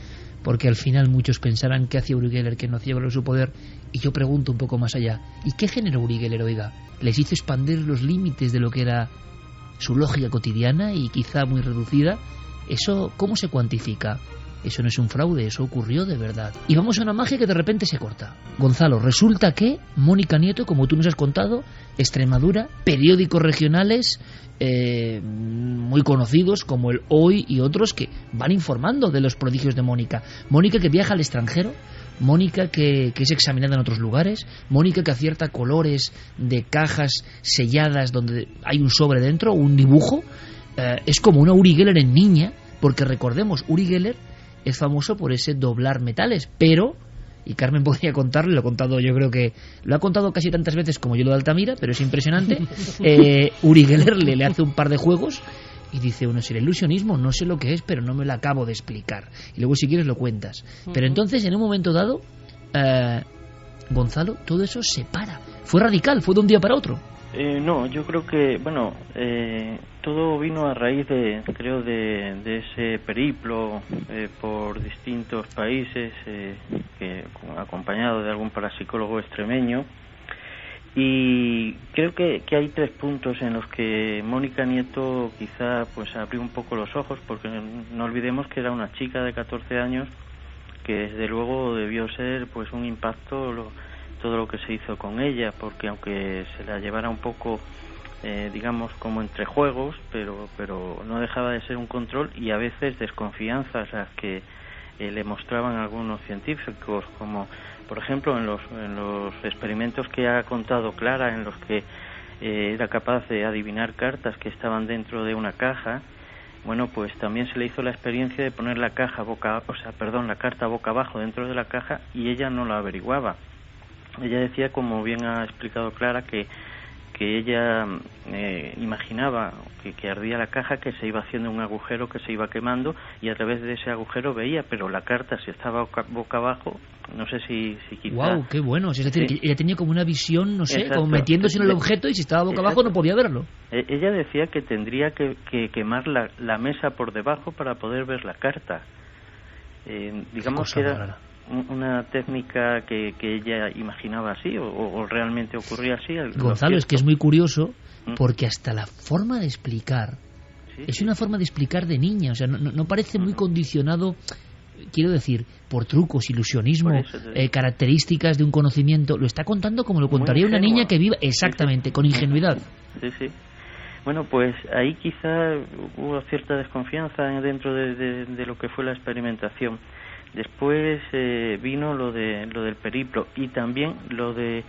porque al final muchos pensarán qué hacía Uri Geller, que no hacía valer su poder, y yo pregunto un poco más allá, ¿y qué generó Uri Geller, oiga? ¿Les hizo expandir los límites de lo que era su lógica cotidiana y quizá muy reducida? ¿Eso cómo se cuantifica? Eso no es un fraude, eso ocurrió de verdad. Y vamos a una magia que de repente se corta. Gonzalo, resulta que Mónica Nieto, como tú nos has contado, Extremadura, periódicos regionales muy conocidos como el Hoy y otros que van informando de los prodigios de Mónica. Mónica que viaja al extranjero, Mónica que es examinada en otros lugares, Mónica que acierta colores de cajas selladas donde hay un sobre dentro, un dibujo. Es como una Uri Geller en niña, porque recordemos, Uri Geller es famoso por ese doblar metales, pero, y Carmen podría contarlo, lo he contado, yo creo que lo ha contado casi tantas veces como yo lo de Altamira, pero es impresionante. Uri Geller le hace un par de juegos y dice uno, si el ilusionismo no sé lo que es, pero no me lo acabo de explicar, y luego si quieres lo cuentas. Pero entonces en un momento dado, Gonzalo, todo eso se para. Fue radical, fue de un día para otro. No, yo creo que, bueno, todo vino a raíz de ese periplo por distintos países, acompañado de algún parapsicólogo extremeño, y creo que hay 3 puntos en los que Mónica Nieto quizá pues abrió un poco los ojos, porque no olvidemos que era una chica de 14 años que desde luego debió ser pues un impacto todo lo que se hizo con ella, porque aunque se la llevara un poco digamos como entre juegos, pero no dejaba de ser un control y a veces desconfianzas las que le mostraban algunos científicos, como por ejemplo en los experimentos que ha contado Clara, en los que era capaz de adivinar cartas que estaban dentro de una caja. Bueno, pues también se le hizo la experiencia de poner la carta boca abajo dentro de la caja y ella no la averiguaba. Ella decía, como bien ha explicado Clara, que ella imaginaba que ardía la caja, que se iba haciendo un agujero que se iba quemando y a través de ese agujero veía, pero la carta, si estaba boca abajo, no sé si quizá... ¡Wow! ¡Qué bueno! Es decir, que ella tenía como una visión, no sé, exacto, como metiéndose en el objeto y si estaba boca abajo no podía verlo. Ella decía que tendría que quemar la mesa por debajo para poder ver la carta. Digamos que era... rara. Una técnica que ella imaginaba así o realmente ocurría así. Gonzalo, es que es muy curioso porque hasta la forma de explicar es una forma de explicar de niña, o sea, no parece muy condicionado, quiero decir, por trucos, ilusionismo, características de un conocimiento. Lo está contando como lo contaría una niña que vive exactamente, con ingenuidad. Sí. Bueno, pues ahí quizá hubo cierta desconfianza dentro de lo que fue la experimentación. Después vino lo del periplo y también lo de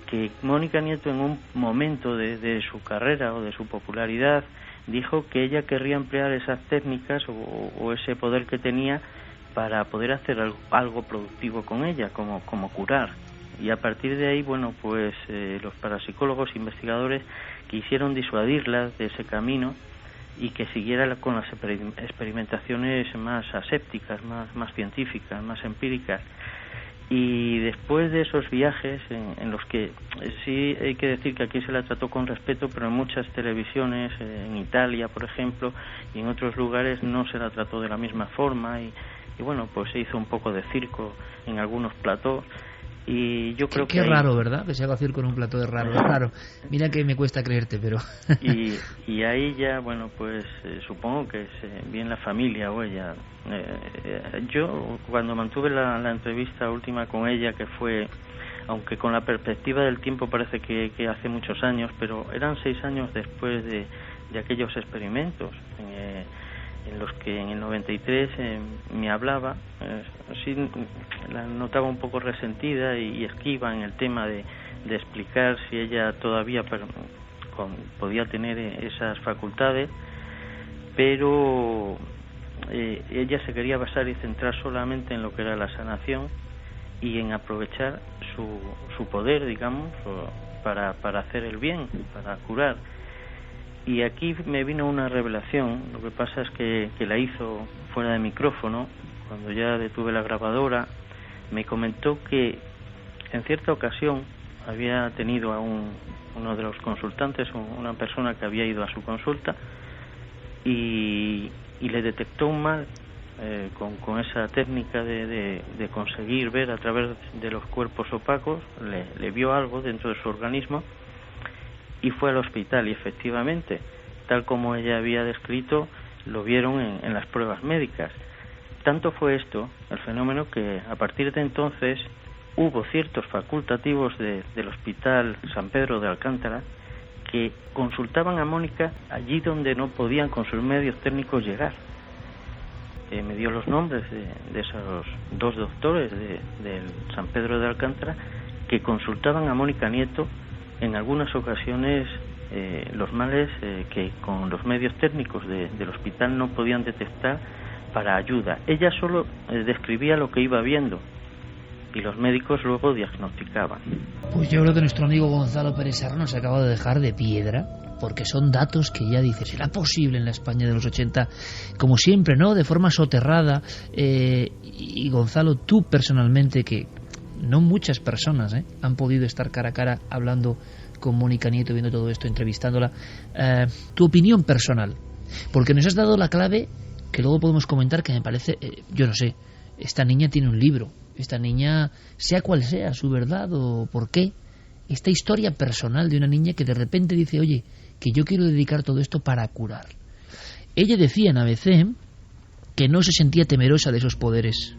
que Mónica Nieto en un momento de su carrera o de su popularidad dijo que ella querría emplear esas técnicas o ese poder que tenía para poder hacer algo productivo con ella, como curar. Y a partir de ahí, bueno, pues los parapsicólogos investigadores quisieron disuadirla de ese camino y que siguiera con las experimentaciones más asépticas, más científicas, más empíricas. Y después de esos viajes en los que sí hay que decir que aquí se la trató con respeto, pero en muchas televisiones, en Italia por ejemplo, y en otros lugares no se la trató de la misma forma y bueno, pues se hizo un poco de circo en algunos platós. Y yo creo qué raro, ¿verdad? Que se haga circo en un plató de raro, es raro. Mira que me cuesta creerte, pero... y ahí ya, bueno, pues supongo que es bien la familia o ella. Yo, cuando mantuve la entrevista última con ella, que fue, aunque con la perspectiva del tiempo parece que hace muchos años, pero eran 6 años después de aquellos experimentos en los que en el 93 me hablaba, sí la notaba un poco resentida y esquiva en el tema de explicar si ella todavía podía tener esas facultades, pero ella se quería basar y centrar solamente en lo que era la sanación y en aprovechar su poder, digamos, para hacer el bien, para curar. Y aquí me vino una revelación. Lo que pasa es que la hizo fuera de micrófono. Cuando ya detuve la grabadora, me comentó que en cierta ocasión había tenido a uno de los consultantes, una persona que había ido a su consulta, y le detectó un mal con esa técnica de conseguir ver a través de los cuerpos opacos. Le vio algo dentro de su organismo y fue al hospital, y efectivamente, tal como ella había descrito, lo vieron en las pruebas médicas. Tanto fue esto el fenómeno que a partir de entonces hubo ciertos facultativos del Hospital San Pedro de Alcántara que consultaban a Mónica allí donde no podían con sus medios técnicos llegar. Me dio los nombres de esos dos doctores del San Pedro de Alcántara que consultaban a Mónica Nieto en algunas ocasiones los males que con los medios técnicos del hospital no podían detectar para ayuda. Ella solo describía lo que iba viendo y los médicos luego diagnosticaban. Pues yo creo que nuestro amigo Gonzalo Pérez Serrano se acaba de dejar de piedra, porque son datos que ya dice, ¿será posible en la España de los 80? Como siempre, ¿no? De forma soterrada. Y Gonzalo, tú personalmente, que no muchas personas han podido estar cara a cara hablando con Mónica Nieto, viendo todo esto, entrevistándola, tu opinión personal, porque nos has dado la clave que luego podemos comentar, que me parece, yo no sé, esta niña tiene un libro, esta niña, sea cual sea su verdad o por qué, esta historia personal de una niña que de repente dice, oye, que yo quiero dedicar todo esto para curar. Ella decía en ABC que no se sentía temerosa de esos poderes.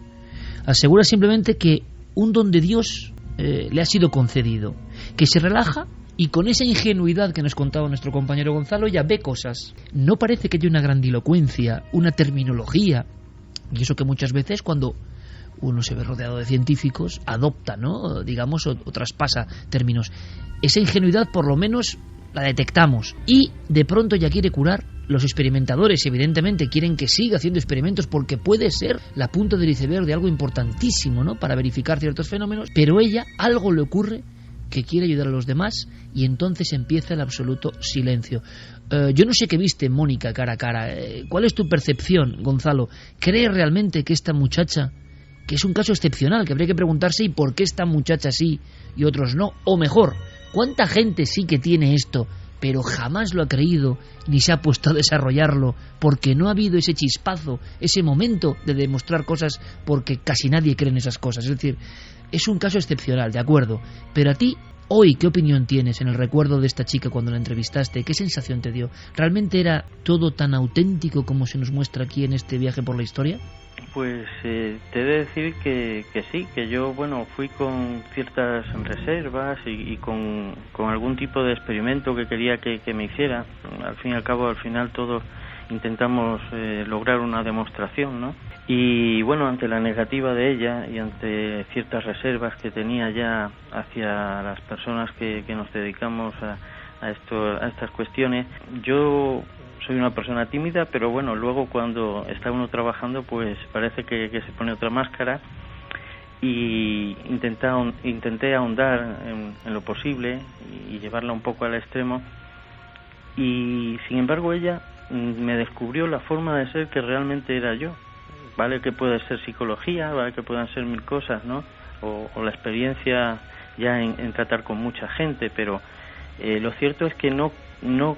Asegura simplemente que un don de Dios le ha sido concedido, que se relaja y con esa ingenuidad que nos contaba nuestro compañero Gonzalo, ella ve cosas. No parece que haya una grandilocuencia, una terminología, y eso que muchas veces cuando uno se ve rodeado de científicos adopta, ¿no? Digamos, o traspasa términos. Esa ingenuidad por lo menos la detectamos, y de pronto ya quiere curar. Los experimentadores evidentemente quieren que siga haciendo experimentos porque puede ser la punta del iceberg de algo importantísimo, ¿no? Para verificar ciertos fenómenos, pero ella, algo le ocurre que quiere ayudar a los demás, y entonces empieza el absoluto silencio. Yo no sé qué viste Mónica cara a cara. ¿Cuál es tu percepción, Gonzalo? ¿Crees realmente que esta muchacha, que es un caso excepcional, que habría que preguntarse, ¿y por qué esta muchacha sí y otros no? O mejor, ¿cuánta gente sí que tiene esto, pero jamás lo ha creído ni se ha puesto a desarrollarlo porque no ha habido ese chispazo, ese momento de demostrar cosas, porque casi nadie cree en esas cosas? Es decir, es un caso excepcional, de acuerdo, pero a ti, hoy, ¿qué opinión tienes en el recuerdo de esta chica cuando la entrevistaste? ¿Qué sensación te dio? ¿Realmente era todo tan auténtico como se nos muestra aquí en este viaje por la historia? Pues te he de decir que sí, que yo, bueno, fui con ciertas reservas y con algún tipo de experimento que quería que me hiciera. Al fin y al cabo, al final todos intentamos lograr una demostración, ¿no? Y bueno, ante la negativa de ella y ante ciertas reservas que tenía ya hacia las personas que nos dedicamos a estas cuestiones, yo soy una persona tímida, pero bueno, luego cuando está uno trabajando, pues parece que se pone otra máscara, y intenté ahondar en lo posible y llevarla un poco al extremo, y sin embargo ella me descubrió la forma de ser que realmente era yo. Vale que puede ser psicología, vale que puedan ser mil cosas, ¿no? O la experiencia ya en tratar con mucha gente, pero lo cierto es que no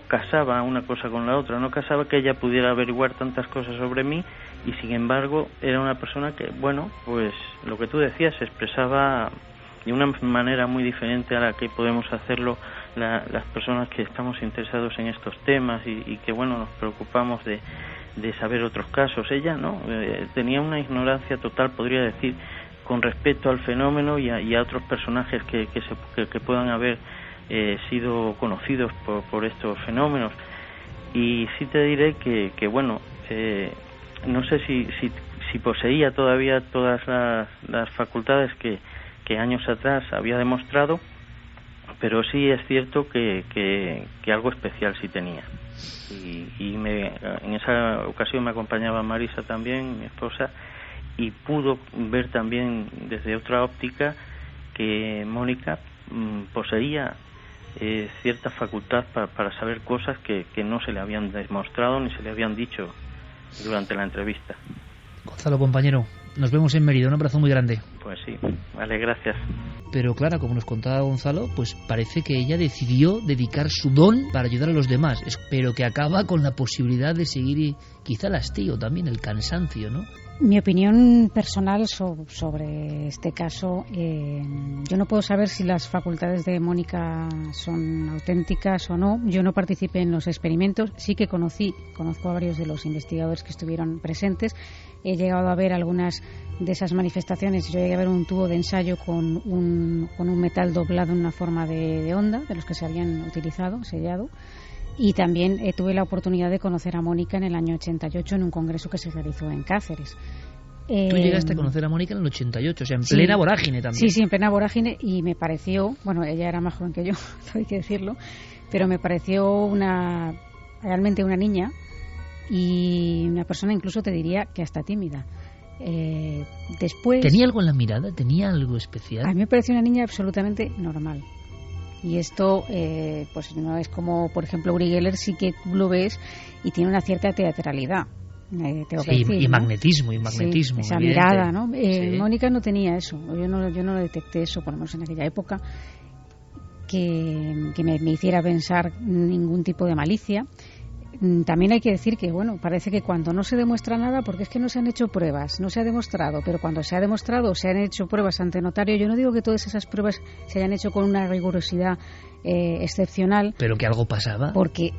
casaba una cosa con la otra, no casaba que ella pudiera averiguar tantas cosas sobre mí, y sin embargo era una persona que, bueno, pues lo que tú decías, se expresaba de una manera muy diferente a la que podemos hacerlo las personas que estamos interesados en estos temas y que, bueno, nos preocupamos de saber otros casos. Ella no, tenía una ignorancia total, podría decir, con respecto al fenómeno y a otros personajes que puedan haber sido conocidos por estos fenómenos. Y sí te diré que bueno, no sé si poseía todavía todas las facultades que años atrás había demostrado, pero sí es cierto que algo especial sí tenía. Y en esa ocasión me acompañaba Marisa también, mi esposa, y pudo ver también desde otra óptica que Mónica poseía cierta facultad para saber cosas que no se le habían demostrado ni se le habían dicho durante la entrevista. Gonzalo, compañero, nos vemos en Mérida, un abrazo muy grande. Pues sí, vale, gracias. Pero claro, como nos contaba Gonzalo, pues parece que ella decidió dedicar su don para ayudar a los demás, pero que acaba con la posibilidad de seguir y quizá el hastío también, el cansancio, ¿no? Mi opinión personal sobre este caso, yo no puedo saber si las facultades de Mónica son auténticas o no. Yo no participé en los experimentos, sí que conozco a varios de los investigadores que estuvieron presentes. He llegado a ver algunas de esas manifestaciones. Yo llegué a ver un tubo de ensayo con un metal doblado en una forma de onda, de los que se habían utilizado, sellado. Y también tuve la oportunidad de conocer a Mónica en el año 88 en un congreso que se realizó en Cáceres. Tú llegaste a conocer a Mónica en el 88, o sea, en plena vorágine también. Sí, en plena vorágine, y me pareció, bueno, ella era más joven que yo, hay que decirlo, pero me pareció realmente una niña y una persona, incluso te diría que hasta tímida. Después... ¿Tenía algo en la mirada? ¿Tenía algo especial? A mí me pareció una niña absolutamente normal. Y esto, pues no es como, por ejemplo, Uri Geller, sí que tú lo ves y tiene una cierta teatralidad. Tengo que decir, y ¿no? magnetismo. Sí, esa mirada, ¿no? Mónica no tenía eso. Yo no detecté eso, por lo menos en aquella época, que me hiciera pensar ningún tipo de malicia. También hay que decir que, bueno, parece que cuando no se demuestra nada, porque es que no se han hecho pruebas, no se ha demostrado, pero cuando se ha demostrado, se han hecho pruebas ante notario. Yo no digo que todas esas pruebas se hayan hecho con una rigurosidad excepcional. Pero que algo pasaba. Porque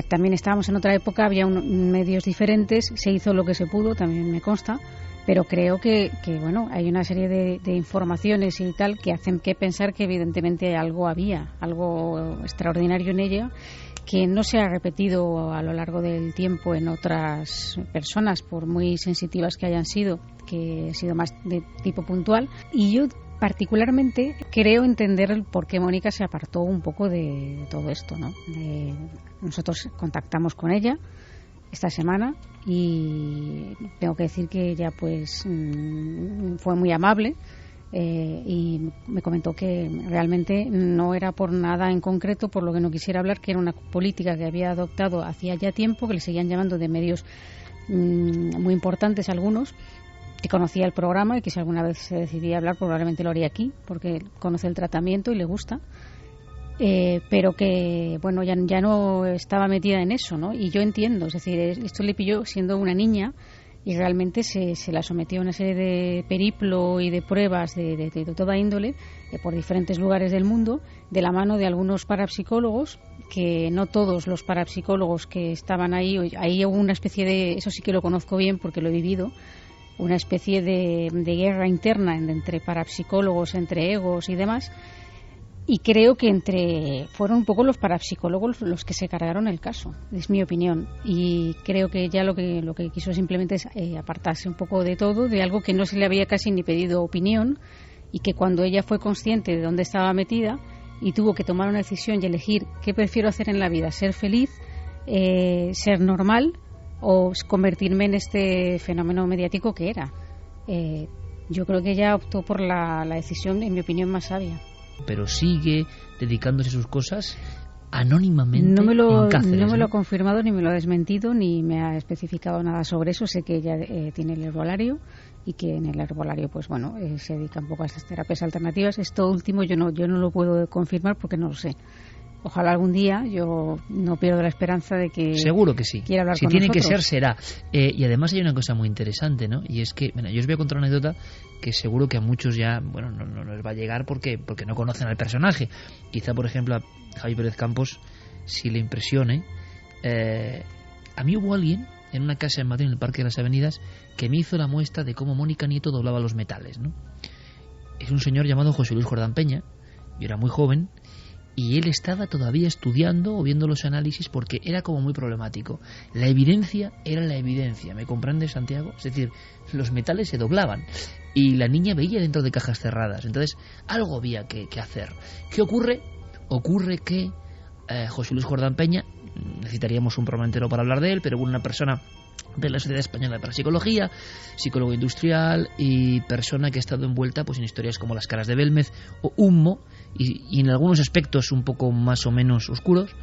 también estábamos en otra época, había medios diferentes, se hizo lo que se pudo, también me consta, pero creo que bueno, hay una serie de informaciones y tal que hacen que pensar que evidentemente algo extraordinario en ella, que no se ha repetido a lo largo del tiempo en otras personas, por muy sensitivas que hayan sido, que ha sido más de tipo puntual. Y yo particularmente creo entender el por qué Mónica se apartó un poco de todo esto, ¿no? Nosotros contactamos con ella esta semana y tengo que decir que ella pues fue muy amable. Y me comentó que realmente no era por nada en concreto por lo que no quisiera hablar, que era una política que había adoptado hacía ya tiempo, que le seguían llamando de medios muy importantes algunos, que conocía el programa y que si alguna vez se decidía hablar probablemente lo haría aquí porque conoce el tratamiento y le gusta, pero que bueno, ya no estaba metida en eso, ¿no? Y yo entiendo, es decir, esto le pilló siendo una niña y realmente se la sometió a una serie de periplo y de pruebas de toda índole por diferentes lugares del mundo, de la mano de algunos parapsicólogos, que no todos los parapsicólogos que estaban ahí hubo una especie de, eso sí que lo conozco bien porque lo he vivido, una especie de guerra interna entre parapsicólogos, entre egos y demás. Y creo que fueron un poco los parapsicólogos los que se cargaron el caso, es mi opinión. Y creo que ella lo que quiso simplemente es apartarse un poco de todo, de algo que no se le había casi ni pedido opinión, y que cuando ella fue consciente de dónde estaba metida y tuvo que tomar una decisión y elegir qué prefiero hacer en la vida, ser feliz, ser normal o convertirme en este fenómeno mediático que era. Yo creo que ella optó por la decisión, en mi opinión, más sabia. Pero sigue dedicándose a sus cosas anónimamente en Cáceres. No me lo ha confirmado, ni me lo ha desmentido, ni me ha especificado nada sobre eso. Sé que ella tiene el herbolario y que en el herbolario, pues bueno, se dedica un poco a estas terapias alternativas. Esto último yo no lo puedo confirmar porque no lo sé. Ojalá algún día, yo no pierdo la esperanza de que seguro que sí. Quiera hablar si con tiene nosotros. Que ser, será. Y además hay una cosa muy interesante, ¿no? Y es que, bueno, yo os voy a contar una anécdota que seguro que a muchos ya, bueno, no les va a llegar porque no conocen al personaje. Quizá, por ejemplo, a Javi Pérez Campos sí le impresione. A mí hubo alguien en una casa en Madrid, en el Parque de las Avenidas, que me hizo la muestra de cómo Mónica Nieto doblaba los metales, ¿no? Es un señor llamado José Luis Jordán Peña. Yo era muy joven y él estaba todavía estudiando o viendo los análisis porque era como muy problemático. La evidencia era la evidencia, ¿me comprende, Santiago? Es decir, los metales se doblaban y la niña veía dentro de cajas cerradas. Entonces, algo había que hacer. ¿Qué ocurre? Ocurre que José Luis Jordán Peña, necesitaríamos un programa entero para hablar de él, pero una persona de la Sociedad Española de Parapsicología, psicólogo industrial y persona que ha estado envuelta pues en historias como Las Caras de Belmez o Humo y en algunos aspectos un poco más o menos oscuros.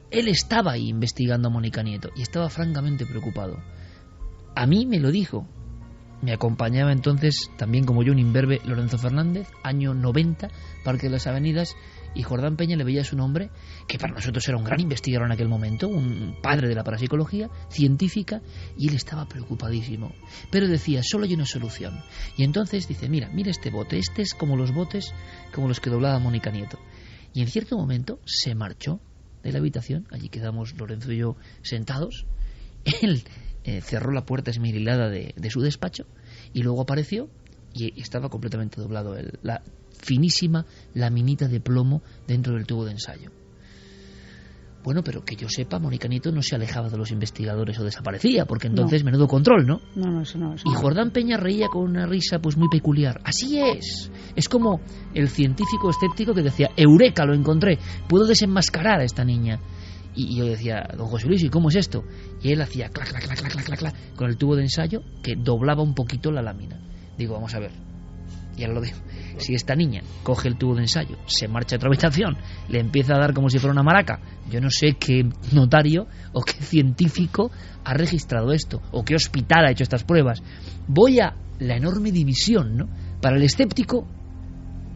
Él estaba ahí investigando a Mónica Nieto y estaba francamente preocupado. A mí me lo dijo. Me acompañaba entonces, también como yo, un imberbe, Lorenzo Fernández, año 90, Parque de las Avenidas, y Jordán Peña le veía su nombre, que para nosotros era un gran investigador en aquel momento, un padre de la parapsicología, científica, y él estaba preocupadísimo. Pero decía, solo hay una solución. Y entonces dice, mira este bote, este es como los botes, como los que doblaba Mónica Nieto. Y en cierto momento se marchó de la habitación, allí quedamos Lorenzo y yo sentados, él cerró la puerta esmerilada de su despacho y luego apareció y estaba completamente doblado la finísima laminita de plomo dentro del tubo de ensayo. Bueno, pero que yo sepa, Mónica Nieto no se alejaba de los investigadores o desaparecía, porque entonces menudo control, ¿no? No, eso no. Y Jordán Peña reía con una risa pues muy peculiar. Así es. Es como el científico escéptico que decía, ¡eureka, lo encontré! Puedo desenmascarar a esta niña. Y yo decía, don José Luis, ¿y cómo es esto? Y él hacía clac, clac, clac, clac, clac, clac, con el tubo de ensayo que doblaba un poquito la lámina. Digo, vamos a ver. Y ahora lo digo. Si esta niña coge el tubo de ensayo, se marcha a otra habitación, le empieza a dar como si fuera una maraca, yo no sé qué notario o qué científico ha registrado esto, o qué hospital ha hecho estas pruebas. Voy a la enorme división, ¿no? Para el escéptico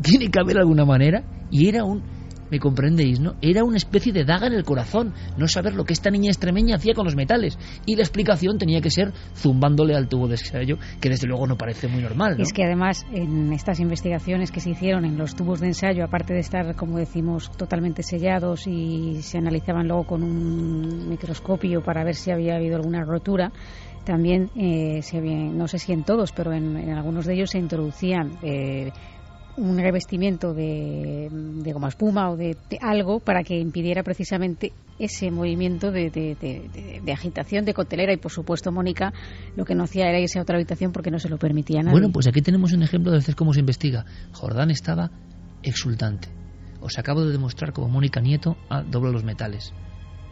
tiene que haber alguna manera, y era ¿me comprendéis, no? Era una especie de daga en el corazón, no saber lo que esta niña extremeña hacía con los metales. Y la explicación tenía que ser zumbándole al tubo de ensayo, que desde luego no parece muy normal, ¿no? Es que además, en estas investigaciones que se hicieron en los tubos de ensayo, aparte de estar, como decimos, totalmente sellados y se analizaban luego con un microscopio para ver si había habido alguna rotura, también, no sé si en todos, pero en algunos de ellos se introducían un revestimiento de goma espuma o de algo para que impidiera precisamente ese movimiento de agitación, de coctelera. Y por supuesto Mónica lo que no hacía era irse a otra habitación porque no se lo permitía nadie. Bueno, pues aquí tenemos un ejemplo de veces cómo se investiga. Jordán estaba exultante. Os acabo de demostrar cómo Mónica Nieto dobla los metales.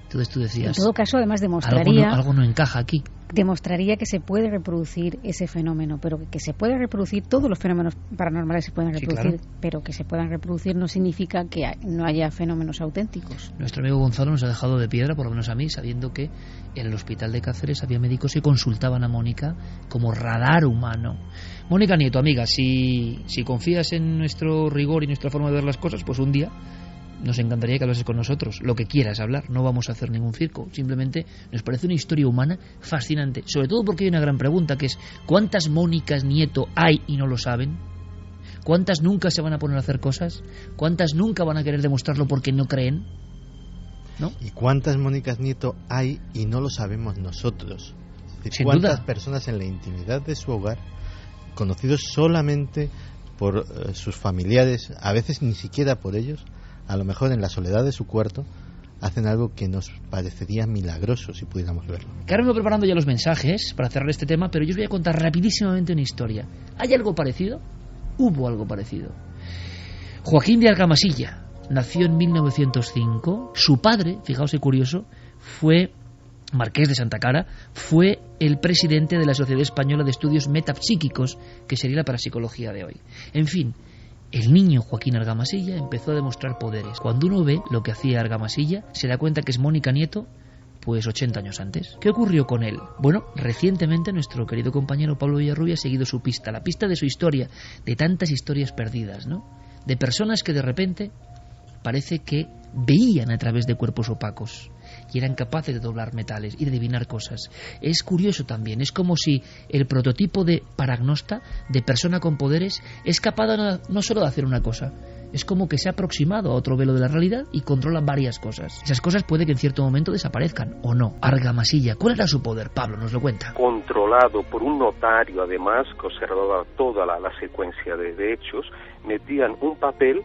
Entonces tú decías, en todo caso, además demostraría algo no encaja aquí. Demostraría que se puede reproducir ese fenómeno, pero que se puede reproducir, todos los fenómenos paranormales se pueden reproducir, sí, claro. Pero que se puedan reproducir no significa que no haya fenómenos auténticos. Nuestro amigo Gonzalo nos ha dejado de piedra, por lo menos a mí, sabiendo que en el hospital de Cáceres había médicos que consultaban a Mónica como radar humano. Mónica Nieto, amiga, si confías en nuestro rigor y nuestra forma de ver las cosas, pues un día nos encantaría que hablases con nosotros, lo que quieras hablar, no vamos a hacer ningún circo, simplemente nos parece una historia humana fascinante, sobre todo porque hay una gran pregunta que es, ¿cuántas Mónicas Nieto hay y no lo saben? ¿Cuántas nunca se van a poner a hacer cosas? ¿Cuántas nunca van a querer demostrarlo porque no creen? ¿No? ¿Y cuántas Mónicas Nieto hay y no lo sabemos nosotros? Sin ¿cuántas duda. Personas en la intimidad de su hogar, conocidos solamente por sus familiares, a veces ni siquiera por ellos, a lo mejor en la soledad de su cuarto, hacen algo que nos parecería milagroso si pudiéramos verlo? Que ahora me voy preparando ya los mensajes para cerrar este tema, pero yo os voy a contar rapidísimamente una historia. ¿Hay algo parecido? Hubo algo parecido. Joaquín de Argamasilla nació en 1905. Su padre, fijaos qué curioso, fue marqués de Santa Cara, fue el presidente de la Sociedad Española de Estudios Metapsíquicos, que sería la parapsicología de hoy. En fin, el niño Joaquín Argamasilla empezó a demostrar poderes. Cuando uno ve lo que hacía Argamasilla, se da cuenta que es Mónica Nieto, pues 80 años antes. ¿Qué ocurrió con él? Bueno, recientemente nuestro querido compañero Pablo Villarrubia ha seguido su pista, la pista de su historia, de tantas historias perdidas, ¿no? De personas que de repente parece que veían a través de cuerpos opacos y eran capaces de doblar metales y de adivinar cosas. Es curioso también, es como si el prototipo de paragnosta, de persona con poderes, es capaz no solo de hacer una cosa, es como que se ha aproximado a otro velo de la realidad y controla varias cosas. Esas cosas puede que en cierto momento desaparezcan, o no. Argamasilla, ¿cuál era su poder? Pablo nos lo cuenta. Controlado por un notario, además, que observaba toda la secuencia de hechos, metían un papel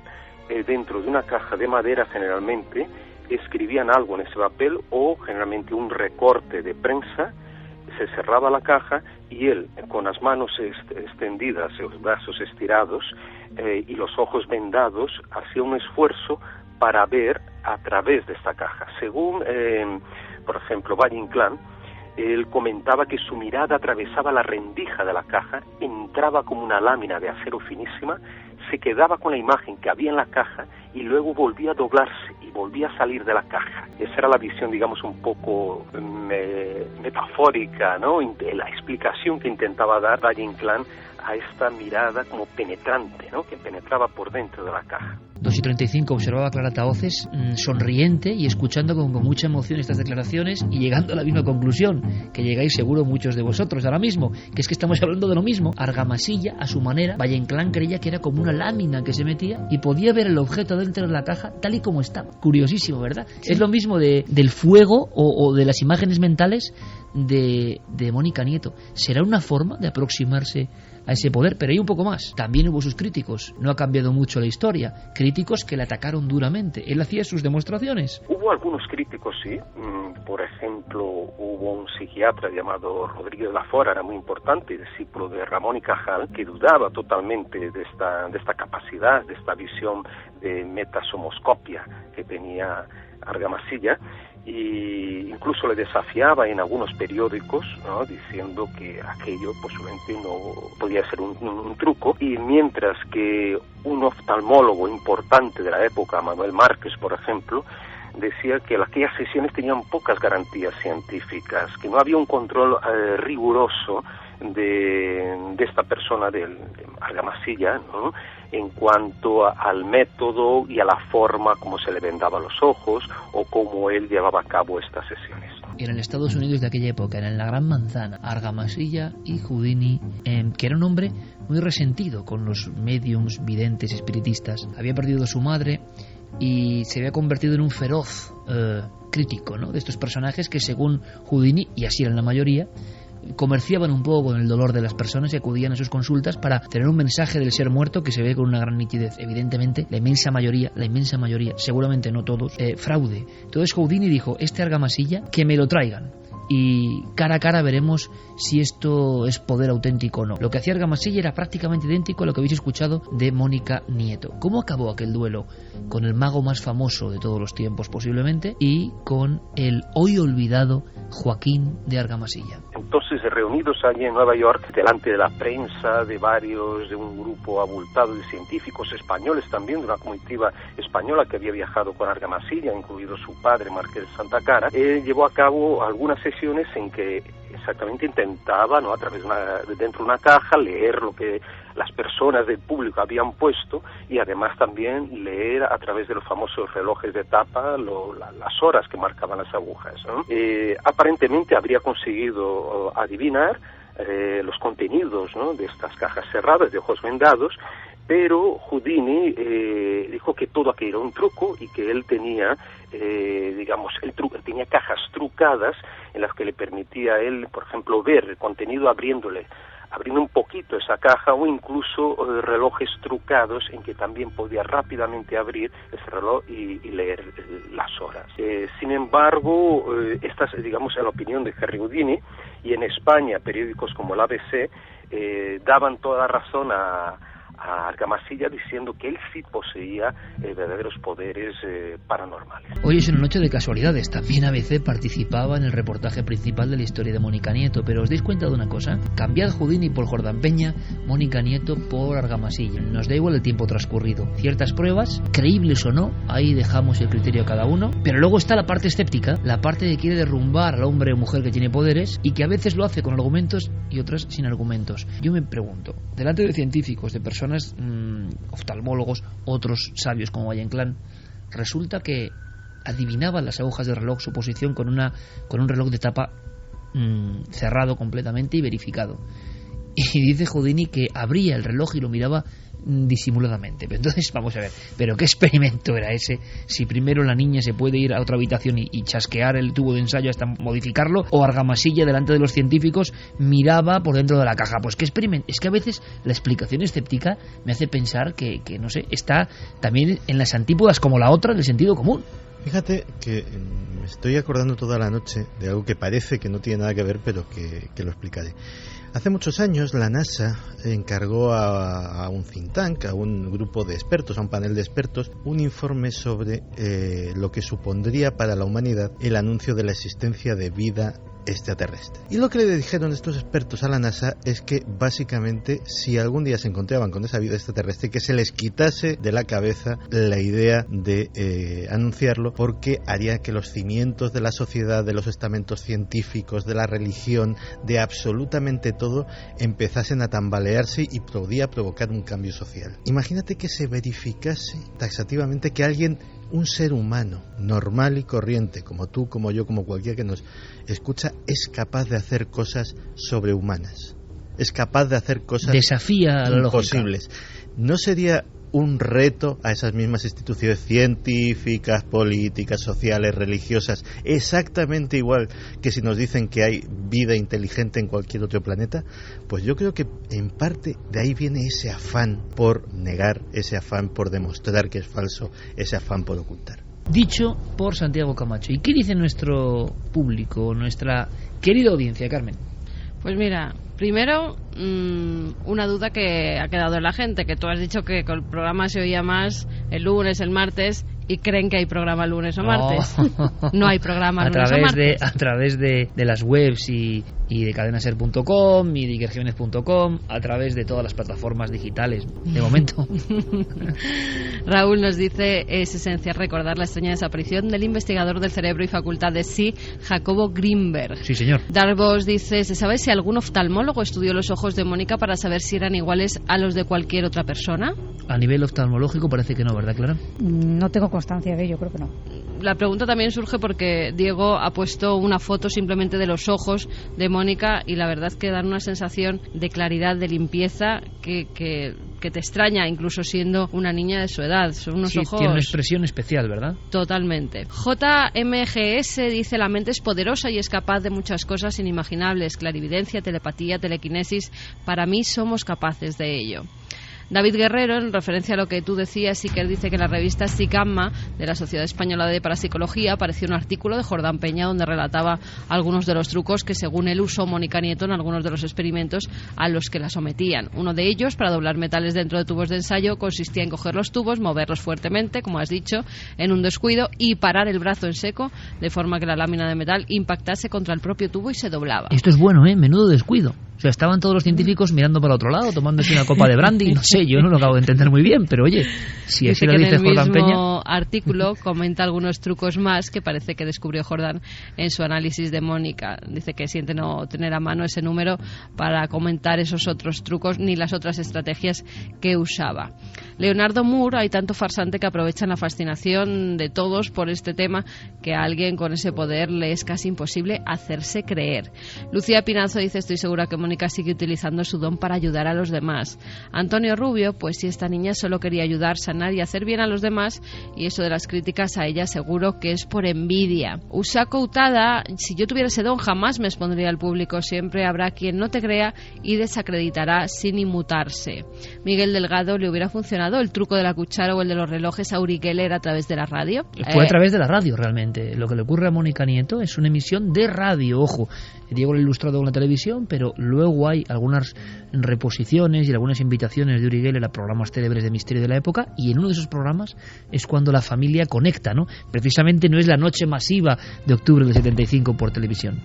dentro de una caja de madera generalmente, escribían algo en ese papel o generalmente un recorte de prensa, se cerraba la caja y él, con las manos extendidas, los brazos estirados y los ojos vendados, hacía un esfuerzo para ver a través de esta caja. Según, por ejemplo, Valle Inclán, él comentaba que su mirada atravesaba la rendija de la caja, entraba como una lámina de acero finísima, se quedaba con la imagen que había en la caja y luego volvía a doblarse y volvía a salir de la caja. Esa era la visión, digamos, un poco metafórica, ¿no? La explicación que intentaba dar Valle Inclán a esta mirada como penetrante, ¿no? Que penetraba por dentro de la caja. 2:35 observaba a Clara Tahoces sonriente y escuchando con mucha emoción estas declaraciones y llegando a la misma conclusión que llegáis seguro muchos de vosotros ahora mismo, que es que estamos hablando de lo mismo. Argamasilla, a su manera, Valle Inclán creía que era como una lámina que se metía y podía ver el objeto dentro de la caja tal y como estaba. Curiosísimo, ¿verdad? Sí. Es lo mismo del fuego o de las imágenes mentales de Mónica Nieto. ¿Será una forma de aproximarse a ese poder? Pero hay un poco más. También hubo sus críticos. No ha cambiado mucho la historia. Críticos que le atacaron duramente. Él hacía sus demostraciones. Hubo algunos críticos, sí. Por ejemplo, hubo un psiquiatra llamado Rodríguez de la Fora, era muy importante, discípulo de Ramón y Cajal, que dudaba totalmente de esta capacidad, de esta visión de metasomoscopia que tenía Argamasilla, y incluso le desafiaba en algunos periódicos, ¿no?, diciendo que aquello posiblemente no podía ser un truco. Y mientras que un oftalmólogo importante de la época, Manuel Márquez, por ejemplo, decía que aquellas sesiones tenían pocas garantías científicas, que no había un control riguroso de esta persona, de Argamasilla, ¿no?, en cuanto al método y a la forma como se le vendaba los ojos o cómo él llevaba a cabo estas sesiones. En Estados Unidos de aquella época, en la Gran Manzana, Argamasilla y Houdini, que era un hombre muy resentido con los médiums, videntes, espiritistas. Había perdido a su madre y se había convertido en un feroz crítico, ¿no?, de estos personajes que, según Houdini, y así eran la mayoría, comerciaban un poco con el dolor de las personas y acudían a sus consultas para tener un mensaje del ser muerto que se ve con una gran nitidez. Evidentemente, la inmensa mayoría, seguramente no todos, fraude. Entonces Houdini dijo, este Argamasilla, que me lo traigan. Y cara a cara veremos si esto es poder auténtico o no. Lo que hacía Argamasilla era prácticamente idéntico a lo que habéis escuchado de Mónica Nieto. ¿Cómo acabó aquel duelo? Con el mago más famoso de todos los tiempos posiblemente y con el hoy olvidado Joaquín de Argamasilla. Entonces, reunidos allí en Nueva York, delante de la prensa, de un grupo abultado de científicos españoles también, de una comitiva española que había viajado con Argamasilla, incluido su padre, Marqués de Santa Cara, llevó a cabo algunas sesiones en que exactamente intentaba, ¿no?, a través dentro de una caja, leer lo que las personas del público habían puesto y además también leer a través de los famosos relojes de tapa las horas que marcaban las agujas, ¿no? Aparentemente habría conseguido adivinar los contenidos, ¿no?, de estas cajas cerradas de ojos vendados, pero Houdini dijo que todo aquello era un truco y que él tenía, tenía cajas trucadas en las que le permitía a él, por ejemplo, ver el contenido abriendo un poquito esa caja, o incluso relojes trucados en que también podía rápidamente abrir ese reloj y leer las horas. Sin embargo, esta es, digamos, la opinión de Harry Houdini, y en España periódicos como el ABC daban toda razón a Argamasilla diciendo que él sí poseía verdaderos poderes paranormales. Hoy es una noche de casualidades. También ABC participaba en el reportaje principal de la historia de Mónica Nieto, pero ¿os dais cuenta de una cosa? Cambiad Houdini por Jordán Peña, Mónica Nieto por Argamasilla. Nos da igual el tiempo transcurrido. Ciertas pruebas, creíbles o no, ahí dejamos el criterio a cada uno, pero luego está la parte escéptica, la parte que quiere derrumbar al hombre o mujer que tiene poderes y que a veces lo hace con argumentos y otras sin argumentos. Yo me pregunto, delante de científicos, de personas oftalmólogos, otros sabios como Valle Inclán, resulta que adivinaban las agujas del reloj su posición con un reloj de tapa cerrado completamente y verificado. Y dice Houdini que abría el reloj y lo miraba disimuladamente. Pero entonces, vamos a ver, ¿pero qué experimento era ese? Si primero la niña se puede ir a otra habitación y chasquear el tubo de ensayo hasta modificarlo, o Argamasilla delante de los científicos miraba por dentro de la caja. Pues qué experimento. Es que a veces la explicación escéptica me hace pensar que no sé, está también en las antípodas como la otra del sentido común. Fíjate que me estoy acordando toda la noche de algo que parece que no tiene nada que ver, pero que lo explicaré. Hace muchos años la NASA encargó a un think tank, a un grupo de expertos, a un panel de expertos, un informe sobre lo que supondría para la humanidad el anuncio de la existencia de vida extraterrestre. Y lo que le dijeron estos expertos a la NASA es que básicamente si algún día se encontraban con esa vida extraterrestre, que se les quitase de la cabeza la idea de anunciarlo, porque haría que los cimientos de la sociedad, de los estamentos científicos, de la religión, de absolutamente todo, empezasen a tambalearse y podía provocar un cambio social. Imagínate que se verificase taxativamente que alguien, un ser humano normal y corriente, como tú, como yo, como cualquiera que nos escucha, es capaz de hacer cosas sobrehumanas, es capaz de hacer cosas desafía a la imposibles. ¿No sería un reto a esas mismas instituciones científicas, políticas, sociales, religiosas, exactamente igual que si nos dicen que hay vida inteligente en cualquier otro planeta? Pues yo creo que en parte de ahí viene ese afán por negar, ese afán por demostrar que es falso, ese afán por ocultar. Dicho por Santiago Camacho. ¿Y qué dice nuestro público, nuestra querida audiencia, Carmen? Pues mira, primero, una duda que ha quedado en la gente, que tú has dicho que el programa se oía más el lunes, el martes, y creen que hay programa lunes o martes. No hay programa lunes o martes. A través de las webs y de cadenaser.com y de ikerjiménez.com, a través de todas las plataformas digitales, de momento. Raúl nos dice, es esencial recordar la extraña desaparición del investigador del cerebro y facultad de Sí, Jacobo Grimberg. Sí, señor. Darvos dice, ¿se sabe si algún oftalmólogo estudió los ojos de Mónica para saber si eran iguales a los de cualquier otra persona? A nivel oftalmológico parece que no, ¿verdad, Clara? No tengo constancia de ello, creo que no. La pregunta también surge porque Diego ha puesto una foto simplemente de los ojos de Mónica y la verdad es que dan una sensación de claridad, de limpieza que te extraña, incluso siendo una niña de su edad. Son unos ojos... Tiene una expresión especial, ¿verdad? Totalmente. JMGS dice, la mente es poderosa y es capaz de muchas cosas inimaginables. Clarividencia, telepatía, telequinesis. Para mí somos capaces de ello. David Guerrero, en referencia a lo que tú decías, sí que él dice que en la revista Psicamma de la Sociedad Española de Parapsicología apareció un artículo de Jordán Peña donde relataba algunos de los trucos que según él usó Mónica Nieto en algunos de los experimentos a los que la sometían. Uno de ellos, para doblar metales dentro de tubos de ensayo, consistía en coger los tubos, moverlos fuertemente, como has dicho, en un descuido y parar el brazo en seco de forma que la lámina de metal impactase contra el propio tubo y se doblaba. Esto es bueno, menudo descuido. O sea, estaban todos los científicos mirando para otro lado, tomándose una copa de brandy, no sé, yo no lo acabo de entender muy bien, pero oye, si así lo dice Jordán Peña... En el mismo artículo comenta algunos trucos más que parece que descubrió Jordán en su análisis de Mónica. Dice que siente no tener a mano ese número para comentar esos otros trucos ni las otras estrategias que usaba. Leonardo Moore, hay tanto farsante que aprovechan la fascinación de todos por este tema que a alguien con ese poder le es casi imposible hacerse creer. Lucía Pinazo dice, estoy segura que Mónica sigue utilizando su don para ayudar a los demás. Antonio Rubio, pues si esta niña solo quería ayudar, sanar y hacer bien a los demás, y eso de las críticas a ella seguro que es por envidia. Usako Utada, si yo tuviera ese don jamás me expondría al público, siempre habrá quien no te crea y desacreditará sin inmutarse. Miguel Delgado, ¿le hubiera funcionado el truco de la cuchara o el de los relojes a Uri Geller a través de la radio? Fue a través de la radio realmente. Lo que le ocurre a Mónica Nieto es una emisión de radio, ojo. Diego lo ha ilustrado con la televisión, pero luego hay algunas reposiciones y algunas invitaciones de Uri Geller a programas célebres de misterio de la época, y en uno de esos programas es cuando la familia conecta, ¿no? Precisamente no es la noche masiva de octubre del 75 por televisión.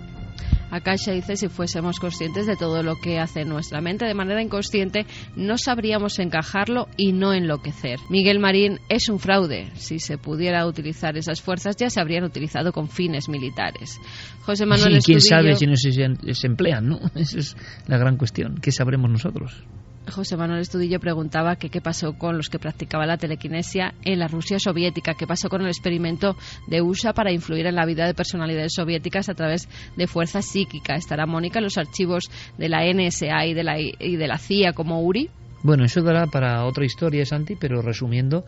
Akasha dice, si fuésemos conscientes de todo lo que hace nuestra mente de manera inconsciente, no sabríamos encajarlo y no enloquecer. Miguel Marín, es un fraude. Si se pudiera utilizar esas fuerzas, ya se habrían utilizado con fines militares. José Manuel sí, quién Estudillo... sabe si no se emplean, ¿no? Esa es la gran cuestión. ¿Qué sabremos nosotros? José Manuel Estudillo preguntaba que qué pasó con los que practicaban la telequinesia en la Rusia soviética, qué pasó con el experimento de USA para influir en la vida de personalidades soviéticas a través de fuerza psíquica. ¿Estará Mónica en los archivos de la NSA y de la CIA como Uri? Bueno, eso dará para otra historia, Santi, pero resumiendo,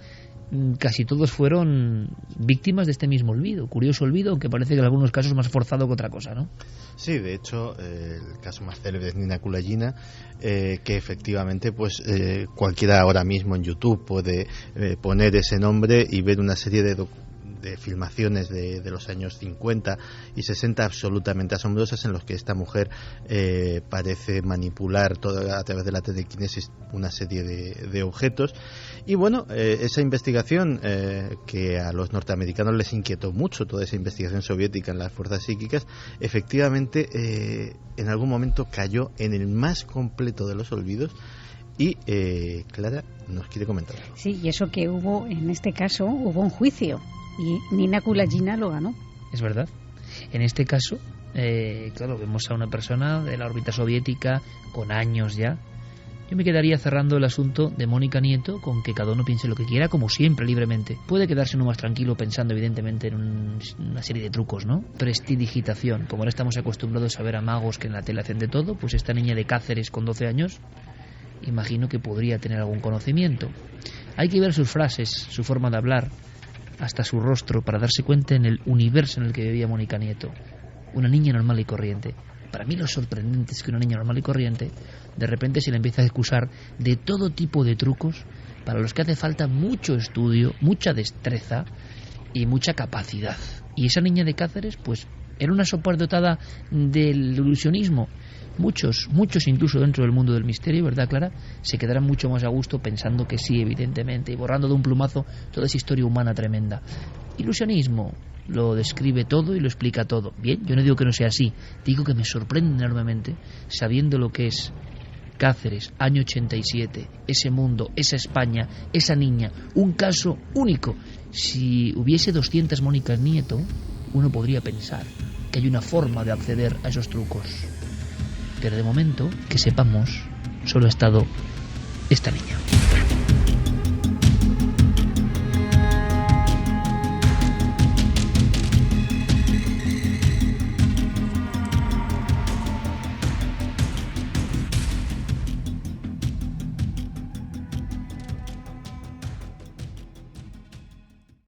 casi todos fueron víctimas de este mismo olvido, curioso olvido, aunque parece que en algunos casos más forzado que otra cosa, ¿no? Sí, de hecho, el caso más célebre es Nina Kulagina, que efectivamente pues cualquiera ahora mismo en YouTube puede poner ese nombre y ver una serie de filmaciones de los años 50 y 60 absolutamente asombrosas en los que esta mujer parece manipular a través de la telequinesis una serie de objetos. Y bueno, esa investigación que a los norteamericanos les inquietó mucho, toda esa investigación soviética en las fuerzas psíquicas, efectivamente en algún momento cayó en el más completo de los olvidos. Y Clara nos quiere comentar. Sí, y eso que hubo, en este caso, hubo un juicio y Nina Kulagina lo ganó. Es verdad. En este caso, claro, vemos a una persona de la órbita soviética con años ya. Yo me quedaría cerrando el asunto de Mónica Nieto con que cada uno piense lo que quiera, como siempre, libremente. Puede quedarse uno más tranquilo pensando, evidentemente, en una serie de trucos, ¿no? Prestidigitación. Como ahora estamos acostumbrados a ver a magos que en la tele hacen de todo, pues esta niña de Cáceres con 12 años, imagino que podría tener algún conocimiento. Hay que ver sus frases, su forma de hablar, hasta su rostro, para darse cuenta en el universo en el que vivía Mónica Nieto. Una niña normal y corriente. Para mí lo sorprendente es que una niña normal y corriente de repente se le empieza a excusar de todo tipo de trucos para los que hace falta mucho estudio, mucha destreza y mucha capacidad. Y esa niña de Cáceres, pues, era una superdotada del ilusionismo. Muchos incluso dentro del mundo del misterio, ¿verdad, Clara? Se quedarán mucho más a gusto pensando que sí, evidentemente, y borrando de un plumazo toda esa historia humana tremenda. Ilusionismo lo describe todo y lo explica todo. Bien, yo no digo que no sea así, digo que me sorprende enormemente sabiendo lo que es Cáceres, año 87, ese mundo, esa España, esa niña, un caso único. Si hubiese 200 Mónicas Nieto, uno podría pensar que hay una forma de acceder a esos trucos. Pero de momento, que sepamos, solo ha estado esta niña.